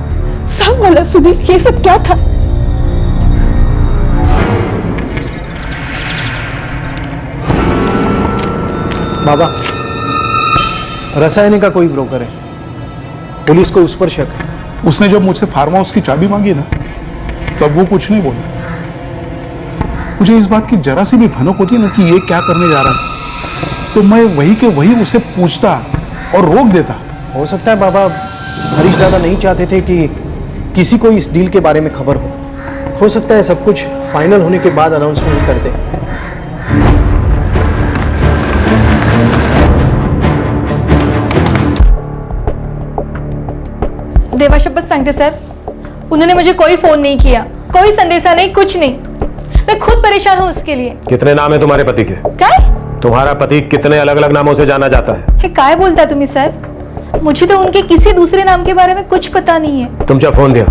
सांग वाला सुनील, ये सब क्या था? बाबा, रसायनी का कोई ब्रोकर है, पुलिस को उस पर शक है। उसने जब मुझसे फार्म हाउस की चाबी मांगी ना, तब वो कुछ नहीं बोला। मुझे इस बात की जरा सी भी भनक होती है ना कि ये क्या करने जा रहा है, तो मैं वही के वही उसे पूछता और रोक देता। हो सकता है बाबा हरीश दादा नहीं चाहते थे कि किसी को इस डील के बारे में खबर हो सकता है सब कुछ फाइनल होने के बाद अनाउंसमेंट करते। देवाशपथ सांगते साहब, उन्होंने मुझे कोई फोन नहीं किया, कोई संदेशा नहीं, कुछ नहीं। मैं खुद परेशान हूँ उसके लिए। कितने नाम है तुम्हारे पति के? क्या? तुम्हारा पति कितने अलग अलग नामों से जाना जाता है? काय बोलता तुम्ही साहब? मुझे तो उनके किसी दूसरे नाम के बारे में कुछ पता नहीं है। तुम क्या फोन दिया?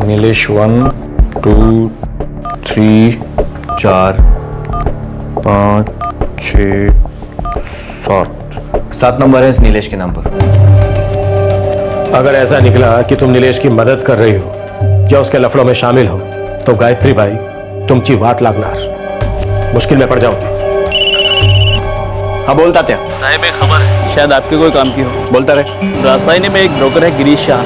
नीलेश 1 2 3 4 5 6 थॉट 7 नंबर है इस नीलेश के नाम पर। अगर ऐसा निकला कि तुम नीलेश की मदद कर रही हो या उसके लफड़ों में शामिल हो तो गायत्री भाई तुमची वाट लागणार, मुश्किल में पड़ जाओगे। हाँ बोलता क्या साहब एक खबर है, शायद आपके कोई काम की हो। बोलता रहे। रासायनी में एक ब्रोकर है गिरीश शाह,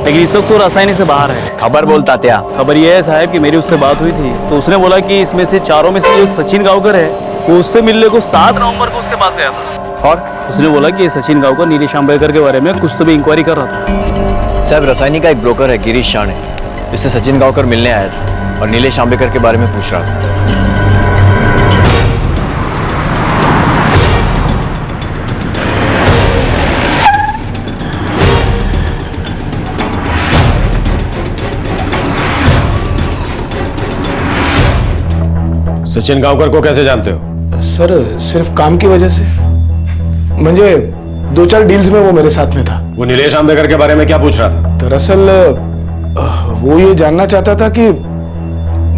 लेकिन इस वक्त तो रासायनी से बाहर है। खबर बोलता क्या? खबर यह है साहब कि मेरी उससे बात हुई थी तो उसने बोला कि इसमें से चारों में से जो एक सचिन गांवकर है वो उससे मिलने को 7 नवंबर को उसके पास गया था और उसने बोला कि ये सचिन गांवकर नीलेश आंबेडकर के बारे में कुछ तो भी इंक्वायरी कर रहा था। साहब रसायनी का एक ब्रोकर है गिरीश शाह, इससे सचिन गांवकर मिलने आया था और नीलेश आंबेडकर के बारे में पूछ रहा था। सचिन गांवकर को कैसे जानते हो? सर सिर्फ काम की वजह से, मुझे 2-4 डील्स में वो मेरे साथ में था। वो नीलेश आंबेडकर के बारे में क्या पूछ रहा था? दरअसल वो ये जानना चाहता था कि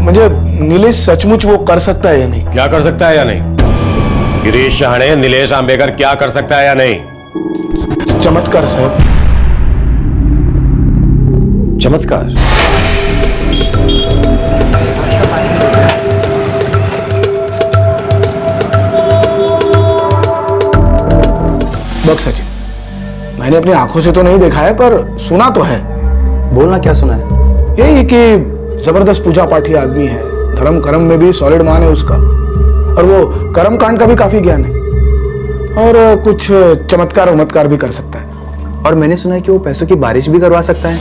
मुझे नीलेश सचमुच वो कर सकता है या नहीं। क्या कर सकता है या नहीं? गिरीश शाह ने नीलेश आंबेडकर क्या कर सकता है या नहीं? चमत्कार साहब। चमत्कार? बक सचिन, मैंने अपनी आंखों से तो नहीं देखा है पर सुना तो है। बोलना क्या सुना है? यही कि जबरदस्त पूजा पाठी आदमी है, धर्म कर्म में भी सॉलिड मान है उसका, और वो कर्म कांड का भी काफी ज्ञान है और कुछ चमत्कार उमत्कार भी कर सकता है। और मैंने सुना है कि वो पैसों की बारिश भी करवा सकता है।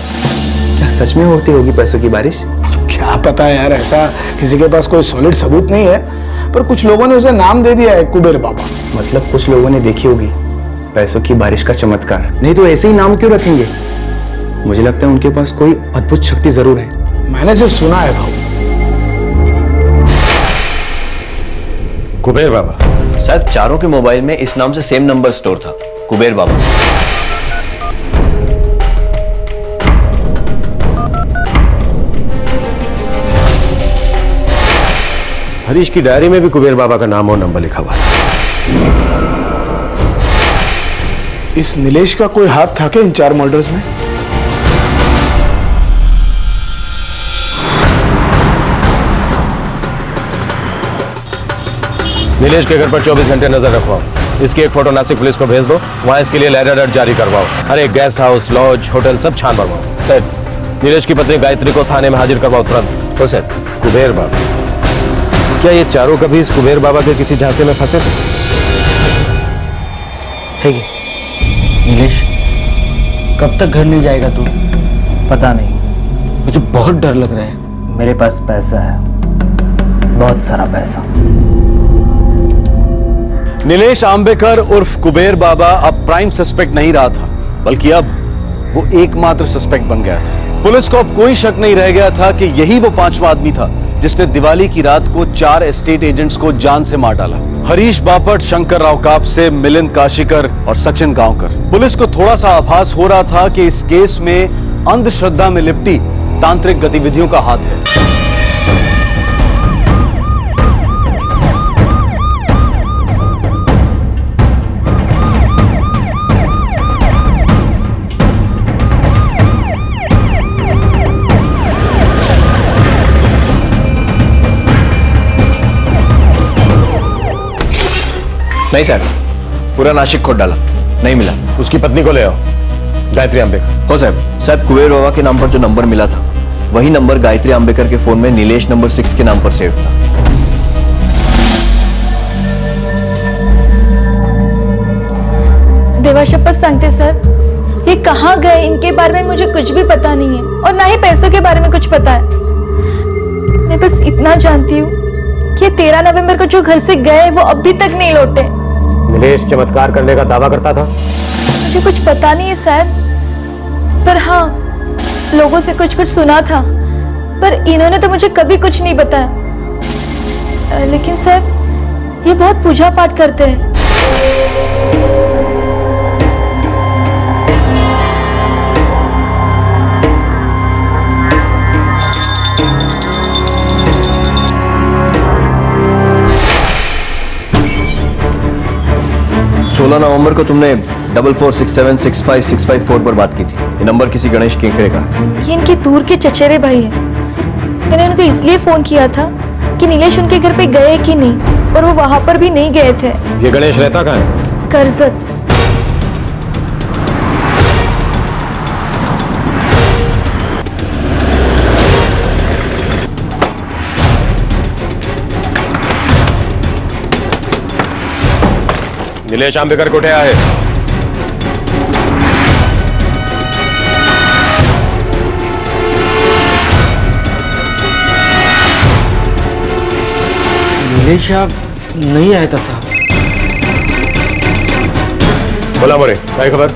क्या सच में होती होगी पैसों की बारिश? क्या पता है यार, ऐसा किसी के पास कोई सॉलिड सबूत नहीं है, पर कुछ लोगों ने उसे नाम दे दिया है कुबेर बाबा। मतलब कुछ लोगों ने देखी होगी पैसों की बारिश का चमत्कार, नहीं तो ऐसे ही नाम क्यों रखेंगे? मुझे लगता है उनके पास कोई अद्भुत शक्ति जरूर है। मैंने सिर्फ सुना है भाऊ। कुबेर बाबा? शायद चारों के मोबाइल में इस नाम से सेम नंबर स्टोर था, कुबेर बाबा। हरीश की डायरी में भी कुबेर बाबा का नाम और नंबर लिखा हुआ है। इस नीलेश का कोई हाथ था क्या इन 4 मर्डर्स में? नीलेश के घर पर 24 घंटे नजर रखवाओ। इसकी एक फोटो नासिक पुलिस को भेज दो, वहां इसके लिए लेटर अलर्ट जारी करवाओ। हर एक गेस्ट हाउस, लॉज, होटल सब छान मरवाओ। सर, नीलेश की पत्नी गायत्री को थाने में हाजिर करवाओ तुरंत। तो सर, कुबेर बाबा, क्या ये चारों कभी इस कुबेर बाबा के किसी झांसे में फंसे थे? नीलेश, कब तक घर नहीं जाएगा तू? पता नहीं, मुझे बहुत डर लग रहा है। मेरे पास पैसा है, बहुत सारा पैसा। नीलेश आंबेकर उर्फ कुबेर बाबा अब प्राइम सस्पेक्ट नहीं रहा था, बल्कि अब वो एकमात्र सस्पेक्ट बन गया था। पुलिस को अब कोई शक नहीं रह गया था कि यही वो 5वां आदमी था जिसने दिवाली की रात को 4 एस्टेट एजेंट्स को जान से मार डाला। हरीश बापट, शंकर राव कापसे, मिलिंद काशीकर और सचिन गांवकर। पुलिस को थोड़ा सा आभास हो रहा था कि इस केस में अंधश्रद्धा में लिपटी तांत्रिक गतिविधियों का हाथ है। नहीं सर, पूरा नासिक खोद डाला, नहीं मिला। उसकी पत्नी को ले आओ, गायत्री आंबेकर। हो साहब। साहब कुबेर बाबा के नाम पर जो नंबर मिला था वही नंबर गायत्री आंबेकर के फोन में नीलेश नंबर 6 के नाम पर सेव था। देवाशपथ सांगते सर, ये कहाँ गए इनके बारे में मुझे कुछ भी पता नहीं है और ना ही पैसों के बारे में कुछ पता है। मैं बस इतना जानती हूँ कि 13 नवंबर को जो घर से गए वो अभी तक नहीं लौटे। नीलेश चमत्कार करने का दावा करता था? मुझे कुछ पता नहीं है साहब, पर हाँ लोगों से कुछ कुछ सुना था, पर इन्होंने तो मुझे कभी कुछ नहीं बताया। लेकिन साहब ये बहुत पूजा पाठ करते हैं। 16 नवंबर को तुमने 44676565 पर बात की थी। ये नंबर किसी गणेश केकरे का है। ये इनके दूर के चचेरे भाई हैं। मैंने उनको इसलिए फोन किया था कि नीलेश उनके घर पे गए कि नहीं, और वो वहां पर भी नहीं गए थे। ये गणेश रहता कहाँ है? करजत। नीलेश आंबेकर कुठे आहे? नीलेश नहीं आया था साहब। बोला मोरे, क्या खबर?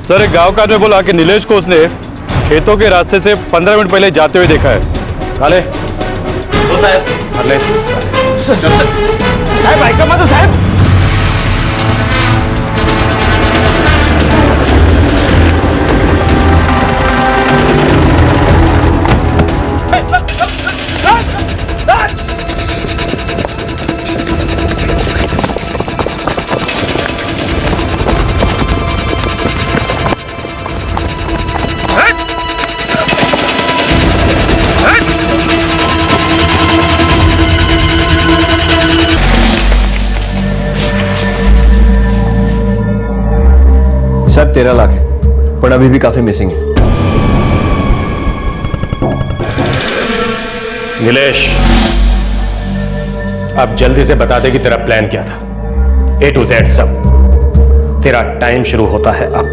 सर, एक गांव का आदमी बोला कि नीलेश को उसने खेतों के रास्ते से 15 मिनट पहले जाते हुए देखा है। काले साहब आई का तो साहब। सर 13 लाख है, पर अभी भी काफी मिसिंग है। नीलेश, अब जल्दी से बता दे कि तेरा प्लान क्या था। A to Z सब। तेरा टाइम शुरू होता है अब।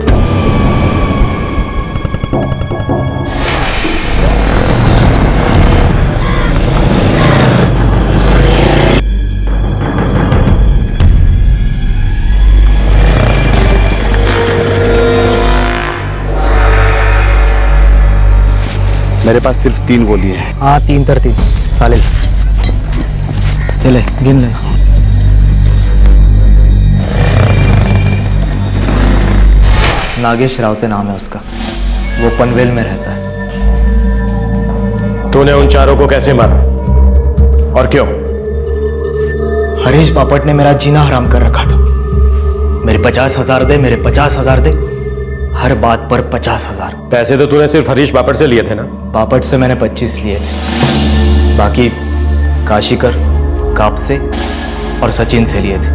मेरे पास सिर्फ 3 गोली है। हाँ 3 तरतीब साले। चले गिन ले। नागेश रावते नाम है उसका, वो पनवेल में रहता है। तूने उन चारों को कैसे मारा और क्यों? हरीश बापट ने मेरा जीना हराम कर रखा था। मेरे 50,000 दे, मेरे 50,000 दे, हर बात पर 50,000। पैसे तो तूने सिर्फ हरीश बापट से लिए थे ना? बापट से मैंने 25 लिए थे, बाकी काशीकर, कापसे और सचिन से लिए थे।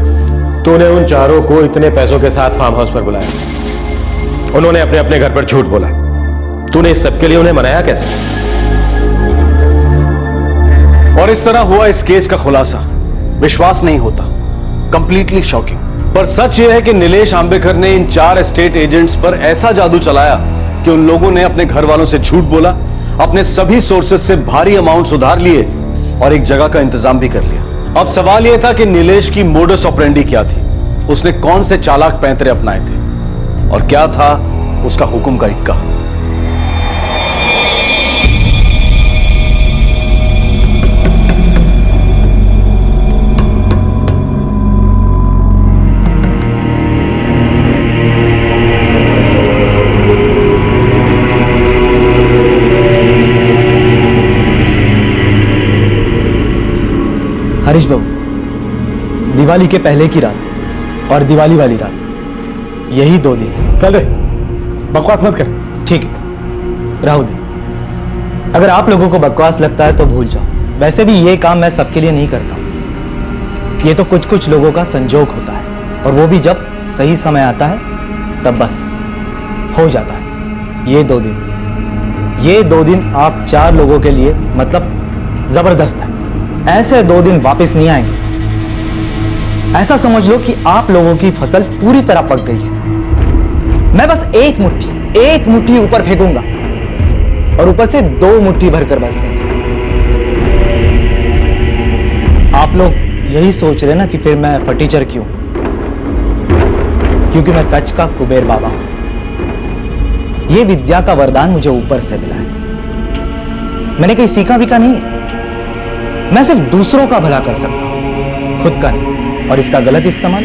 तूने उन चारों को इतने पैसों के साथ फार्म हाउस पर बुलाया, उन्होंने अपने अपने घर पर झूठ बोला। तूने इस सब के लिए उन्हें मनाया कैसे? और इस तरह हुआ इस केस का खुलासा। विश्वास नहीं होता, कंप्लीटली शॉकिंग। पर सच यह है कि नीलेश आंबेकर ने इन 4 एस्टेट एजेंट्स पर ऐसा जादू चलाया कि उन लोगों ने अपने घर वालों से झूठ बोला, अपने सभी सोर्सेज से भारी अमाउंट्स उधार लिए और एक जगह का इंतजाम भी कर लिया। अब सवाल यह था कि नीलेश की मोडस ऑपरेंडी क्या थी, उसने कौन से चालाक पैंतरे अपनाए थे और क्या था उसका हुक्म का इक्का। हरीश बाबू, दिवाली के पहले की रात और दिवाली वाली रात, यही 2 दिन। चल रे, बकवास मत कर। ठीक है, राहु दे। अगर आप लोगों को बकवास लगता है तो भूल जाओ। वैसे भी ये काम मैं सबके लिए नहीं करता हूं। ये तो कुछ कुछ लोगों का संजोग होता है, और वो भी जब सही समय आता है तब बस हो जाता है। ये 2 दिन आप 4 लोगों के लिए मतलब जबरदस्त है। ऐसे 2 दिन वापस नहीं आएंगे। ऐसा समझ लो कि आप लोगों की फसल पूरी तरह पक गई है। मैं बस एक मुट्ठी ऊपर फेंकूंगा और ऊपर से 2 मुट्ठी भरकर बरसेंगे। आप लोग यही सोच रहे ना कि फिर मैं फटीचर क्यों? क्योंकि मैं सच का कुबेर बाबा हूं। यह विद्या का वरदान मुझे ऊपर से मिला है। मैंने कहीं सीखा भी का नहीं है। मैं सिर्फ दूसरों का भला कर सकता हूं, खुद का नहीं। और इसका गलत इस्तेमाल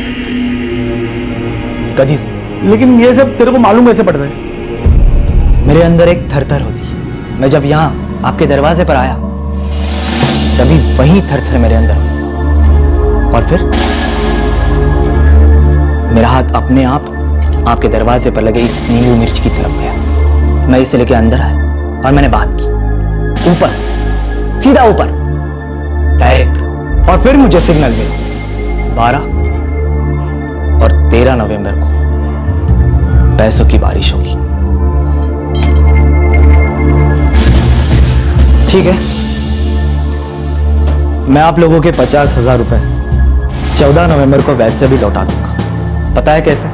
कभी से। लेकिन ये सब तेरे को मालूम कैसे पड़ता है? मेरे अंदर एक थरथर होती है। मैं जब यहां आपके दरवाजे पर आया तभी वही थरथर मेरे अंदर हुई। और फिर मेरा हाथ अपने आप आपके दरवाजे पर लगे इस नींबू मिर्च की तरफ गया। मैं इसे लेके अंदर आया और मैंने बात की, ऊपर, सीधा ऊपर, डायरेक्ट। और फिर मुझे सिग्नल मिला 12 और 13 नवंबर को पैसों की बारिश होगी। ठीक है, मैं आप लोगों के 50,000 रुपए 14 नवंबर को वैसे भी लौटा दूंगा। पता है कैसे?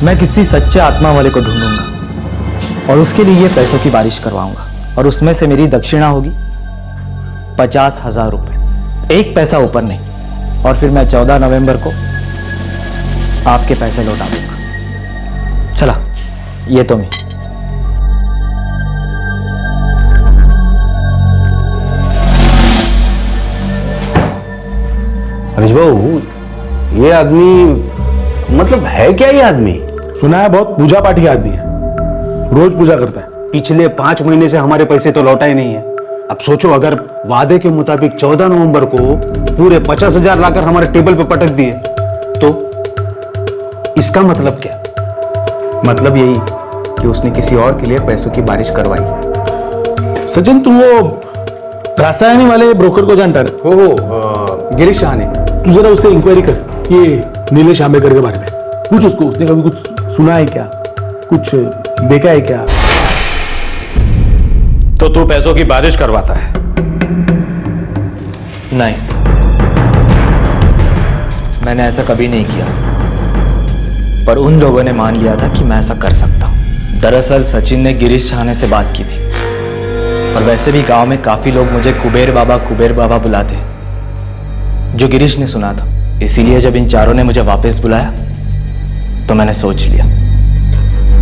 मैं किसी सच्चे आत्मा वाले को ढूंढूंगा और उसके लिए पैसों की बारिश करवाऊंगा और उसमें से मेरी दक्षिणा होगी 50,000 रुपए, एक पैसा ऊपर नहीं। और फिर मैं 14 नवंबर को आपके पैसे लौटा दूंगा। चला, ये तो मैं। हरीश भाऊ, ये आदमी मतलब है क्या? ये आदमी सुना है बहुत पूजा पाठी आदमी है, रोज पूजा करता है। पिछले 5 महीने से हमारे पैसे तो लौटा ही नहीं है। अब सोचो, अगर वादे के मुताबिक 14 नवंबर को पूरे 50,000 लाकर हमारे टेबल पे पटक दिए तो इसका मतलब क्या? मतलब यही कि उसने किसी और के लिए पैसों की बारिश करवाई। सचिन, तुम वो रासायनी वाले ब्रोकर को जानता है? हो, गिरीश शाह ने। तू जरा उससे इंक्वायरी कर, ये नीलेश आंबेकर के बारे में पूछ उसको, उसने कभी कुछ सुना है क्या, कुछ देखा है क्या? तो तू पैसों की बारिश करवाता है? नहीं, मैंने ऐसा कभी नहीं किया था, पर उन लोगों ने मान लिया था कि मैं ऐसा कर सकता हूं। दरअसल सचिन ने गिरीश शाह से बात की थी और वैसे भी गांव में काफी लोग मुझे कुबेर बाबा बुलाते हैं, जो गिरीश ने सुना था। इसीलिए जब इन चारों ने मुझे वापस बुलाया तो मैंने सोच लिया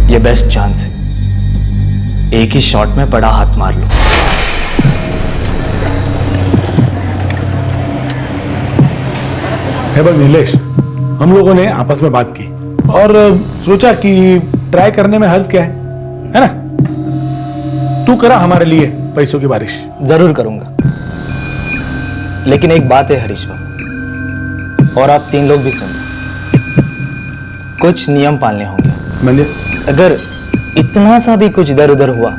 ये बेस्ट चांस है, एक ही शॉट में बड़ा हाथ मार लूं। नीलेश, हम लोगों ने आपस में बात की और सोचा कि ट्राई करने में हर्ज क्या है ना? तू करा हमारे लिए पैसों की बारिश। जरूर करूंगा, लेकिन एक बात है हरीश बाबू, और आप 3 लोग भी सुन, कुछ नियम पालने होंगे। अगर इतना सा भी कुछ इधर उधर हुआ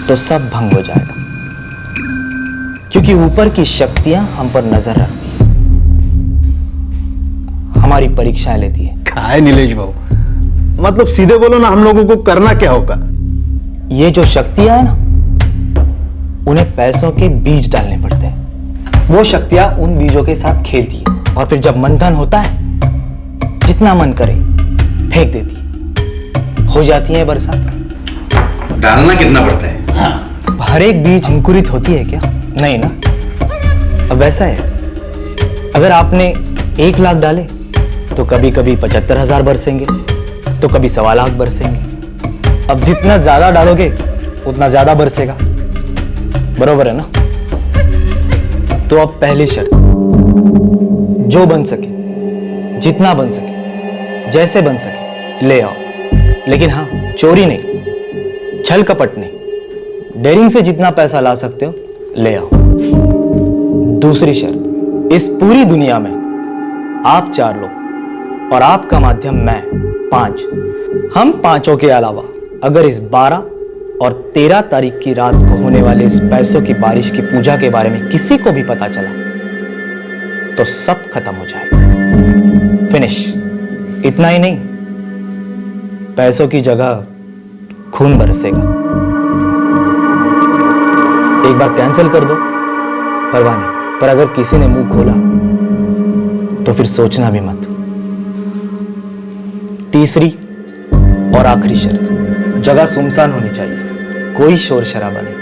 तो सब भंग हो जाएगा, क्योंकि ऊपर की शक्तियां हम पर नजर रखती है, हमारी परीक्षाएं लेती है। क्या है नीलेश बाबू, मतलब सीधे बोलो ना, हम लोगों को करना क्या होगा? ये जो शक्तियां है ना, उन्हें पैसों के बीज डालने पड़ते हैं। वो शक्तियां उन बीजों के साथ खेलती है और फिर जब मंथन होता है, जितना मन करे फेंक देती है, हो जाती है बरसात। डालना कितना पड़ता है? हाँ। हर एक बीज अंकुरित होती है क्या? नहीं ना। अब वैसा है, अगर आपने 1 लाख डाले तो कभी कभी 75,000 बरसेंगे, तो कभी 1.25 लाख बरसेंगे। अब जितना ज्यादा डालोगे उतना ज्यादा बरसेगा, बरोबर है ना? तो अब पहली शर्त, जो बन सके, जितना बन सके, जैसे बन सके ले आओ, लेकिन हाँ, चोरी नहीं, छल कपट नहीं, डेयरिंग से जितना पैसा ला सकते हो ले आओ। दूसरी शर्त, इस पूरी दुनिया में आप 4 लोग और आपका माध्यम मैं 5, हम 5 के अलावा अगर इस 12 और 13 तारीख की रात को होने वाले इस पैसों की बारिश की पूजा के बारे में किसी को भी पता चला तो सब खत्म हो जाएगा, फिनिश। इतना ही नहीं, पैसों की जगह खून बरसेगा। एक बार कैंसिल कर दो, परवाह नहीं, पर अगर किसी ने मुंह खोला तो फिर सोचना भी मत। तीसरी और आखिरी शर्त, जगह सुनसान होनी चाहिए, कोई शोर शराबा नहीं,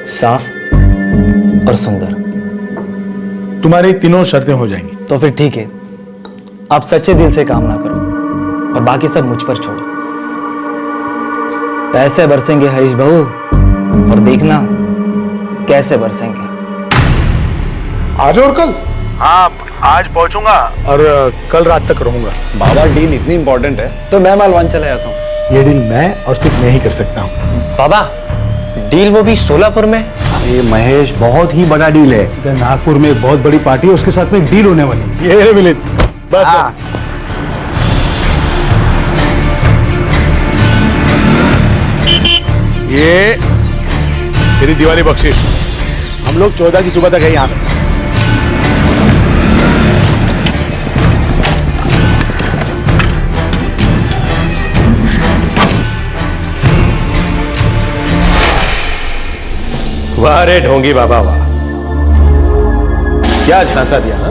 साफ और सुंदर। तुम्हारी तीनों शर्तें हो जाएंगी। तो फिर ठीक है, आप सच्चे दिल से काम ना करो और बाकी सब मुझ पर छोड़ो। पैसे बरसेंगे हरीश भाऊ, और देखना कैसे बरसेंगे। आज और कल? हाँ, आज पहुंचूंगा और कल रात तक रहूंगा। बाबा, डील इतनी इंपॉर्टेंट है तो मैं मालवान चला जाता हूँ। ये डील मैं और सिर्फ मैं ही कर सकता हूँ। बाबा, डील वो भी सोलापुर में? अरे महेश, बहुत ही बड़ा डील है। नागपुर में एक बहुत बड़ी पार्टी है, उसके साथ में डील होने वाली है। ये मिलित, बस। ये तेरी दिवाली बख्शीश। हम लोग 14 की सुबह तक है यहाँ पे। वाह रे ढोंगी बाबा वाह, क्या झांसा दिया हा?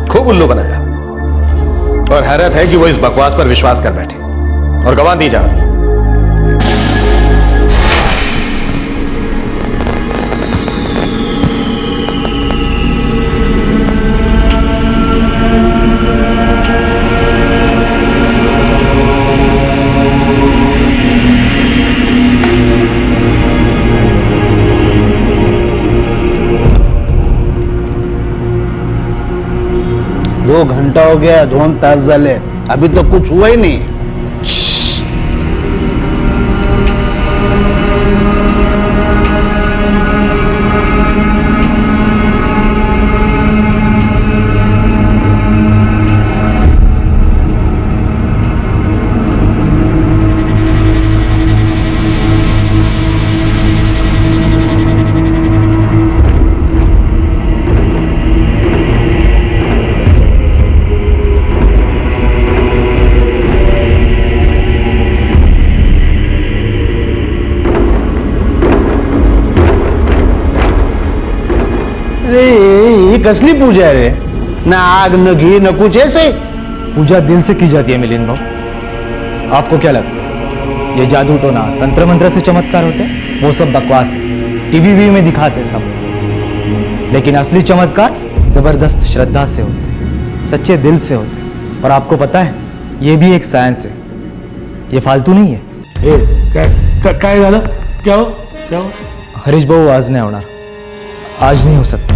खूब उल्लू बनाया। और हैरत है कि वो इस बकवास पर विश्वास कर बैठे और गवाह दी जा रही। दो घंटा हो गया, 2 तास झाले, अभी तो कुछ हुआ ही नहीं। ये कसली पूजा है रे? ना आग न घी न कुछ ऐसे। पूजा दिल से की जाती है मिलिंद भाऊ। आपको क्या लगता है ये जादू टोना तंत्र मंत्र से चमत्कार होते हैं? वो सब बकवास है, टीवी में दिखाते सब। लेकिन असली चमत्कार जबरदस्त श्रद्धा से होते, सच्चे दिल से होते। और आपको पता है ये भी एक साइंस है, ये फालतू नहीं है। काय झालं? क्या हो? क्या हो? हरीश भाऊ आज नहीं होना, आज नहीं हो सकता।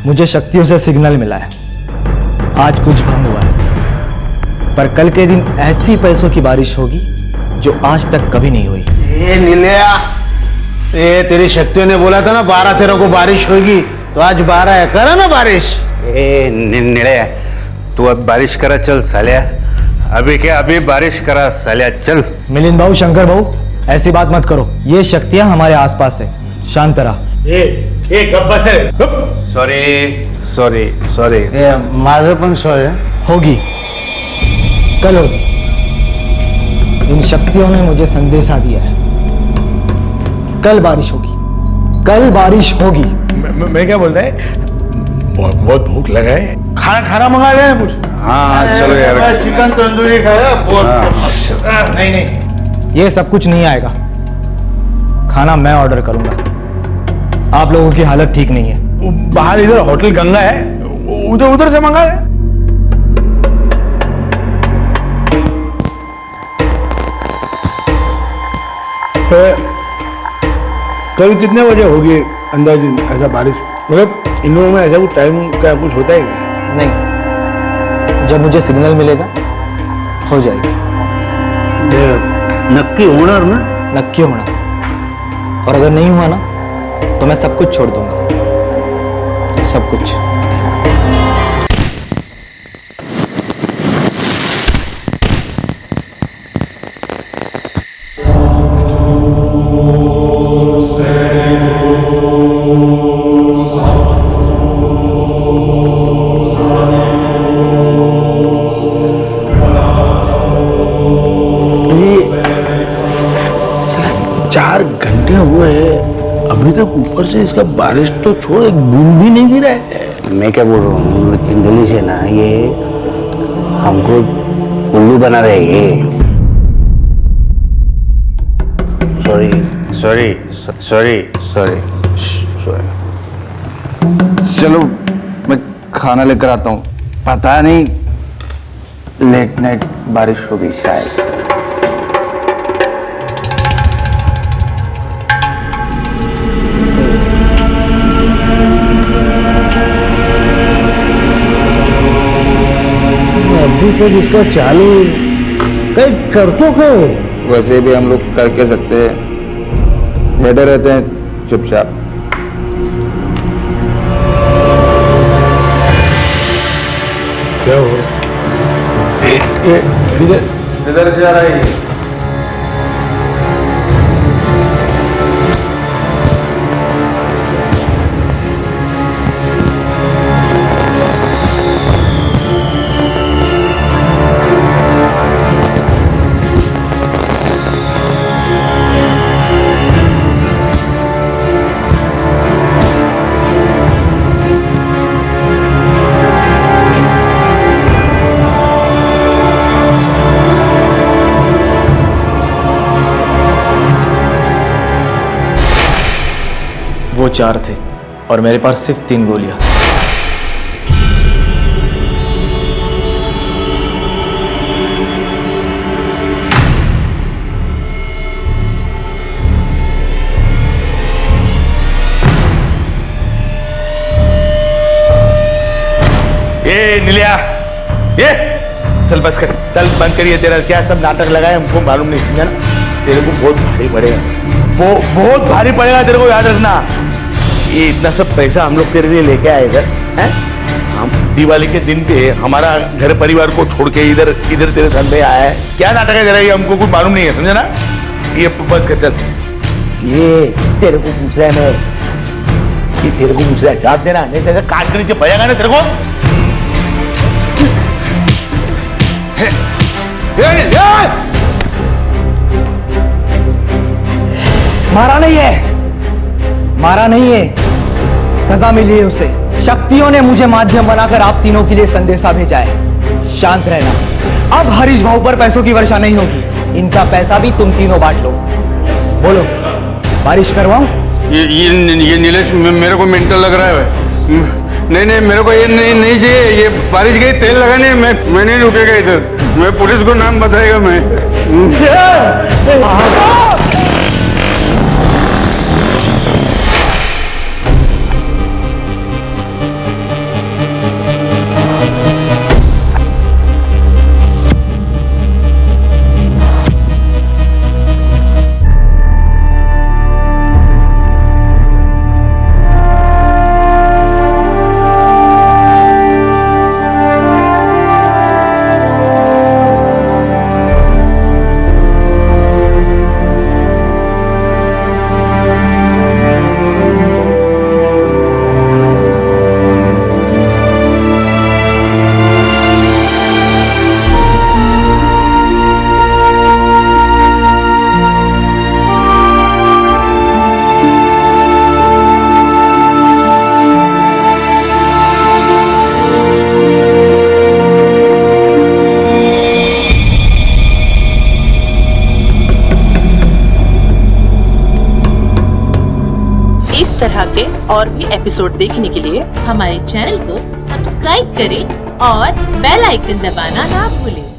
मुझे शक्तियों से सिग्नल मिला है, आज कुछ भंग हुआ है, पर कल के दिन ऐसी पैसों की बारिश होगी जो आज तक कभी नहीं हुई। ये नीलिया, ये तेरी शक्तियों ने बोला था ना 12-13 को बारिश होगी, तो आज 12 है, करा ना बारिश। ए निड़े, तू अब बारिश करा चल सालिया। अभी क्या, अभी बारिश करा सालिया चल। मिलिंद भाऊ, शंकर भाऊ, ऐसी बात मत करो। ये शक्तियां हमारे आसपास है, शांत रहा। Sorry sorry sorry. माझं पण सॉरी। होगी, कल होगी। इन शक्तियों ने मुझे संदेशा दिया है, कल बारिश होगी, कल बारिश होगी। मैं क्या बोलता है, बहुत भूख लगा है, खाना मंगा लेना कुछ। हाँ चलो यार, चिकन तंदूरी खाया बहुत। नहीं, ये सब कुछ नहीं आएगा। खाना मैं ऑर्डर करूंगा। आप लोगों की हालत ठीक नहीं है। बाहर इधर होटल गंगा है, उधर से मंगा ले। कल कितने बजे होगी अंदाजी ऐसा बारिश? मतलब इन लोगों में ऐसा कुछ टाइम का कुछ होता है क्या? नहीं, जब मुझे सिग्नल मिलेगा हो जाएगी। नक्की होणार ना? नक्की होना। और अगर नहीं हुआ ना तो मैं सब कुछ छोड़ दूंगा, सब कुछ। अभी तक ऊपर से इसका बारिश तो छोड़ एक बूंद भी नहीं गिरा है। मैं क्या बोल रहा हूँ, इंदली से ना ये हमको उल्लू बना रहे हैं ये। Sorry sorry sorry sorry sorry. चलो मैं खाना लेकर आता हूँ। पता नहीं लेट नाइट बारिश होगी शायद। अभी तक इसका चालू कहीं कर तो गए। वैसे भी हम लोग कर के सकते हैं, बैठे रहते हैं चुपचाप। क्या हो? किधर जा रहा है? वो 4 थे और मेरे पास सिर्फ 3 गोलियां। ये नीलिया, ये चल बस कर, चल बंद करिए। तेरा क्या सब नाटक लगाए हमको मालूम नहीं, समझा ना? तेरे को बहुत भारी पड़ेगा, वो बहुत भारी पड़ेगा तेरे को, याद रखना। ये इतना सब पैसा हम लोग तेरे लिए लेके आए इधर, हैं? हम दिवाली के दिन पे हमारा घर परिवार को छोड़ के इधर तेरे साथ में आया है। क्या नाटक है तेरा, ये हमको कुछ मालूम नहीं है, समझा ना? ये बस कर, चल। ये तेरे को पूछ रहा है मैं, ये तेरे को पूछ रहा है, जवाब देना, नहीं से काट के नीचे पड़ेगा ना तेरे को। मारा नहीं है, मारा नहीं है, सजा मिली है उसे। शक्तियों ने मुझे माध्यम बनाकर आप तीनों के लिए संदेशा भेजा है। शांत रहना, अब हरीश भाऊ पर पैसों की वर्षा नहीं होगी। इनका पैसा भी तुम तीनों बांट लो। बोलो, बारिश करवाऊं? ये नीलेश मेरे को मेंटल लग रहा है। नहीं मेरे को ये नहीं चाहिए। ये बारिश गई, तेल लगाने मैं नहीं रुकेगा इधर। मैं पुलिस को नाम बताएगा मैं। इस तरह के और भी एपिसोड देखने के लिए हमारे चैनल को सब्सक्राइब करें और बेल आइकन दबाना ना भूलें।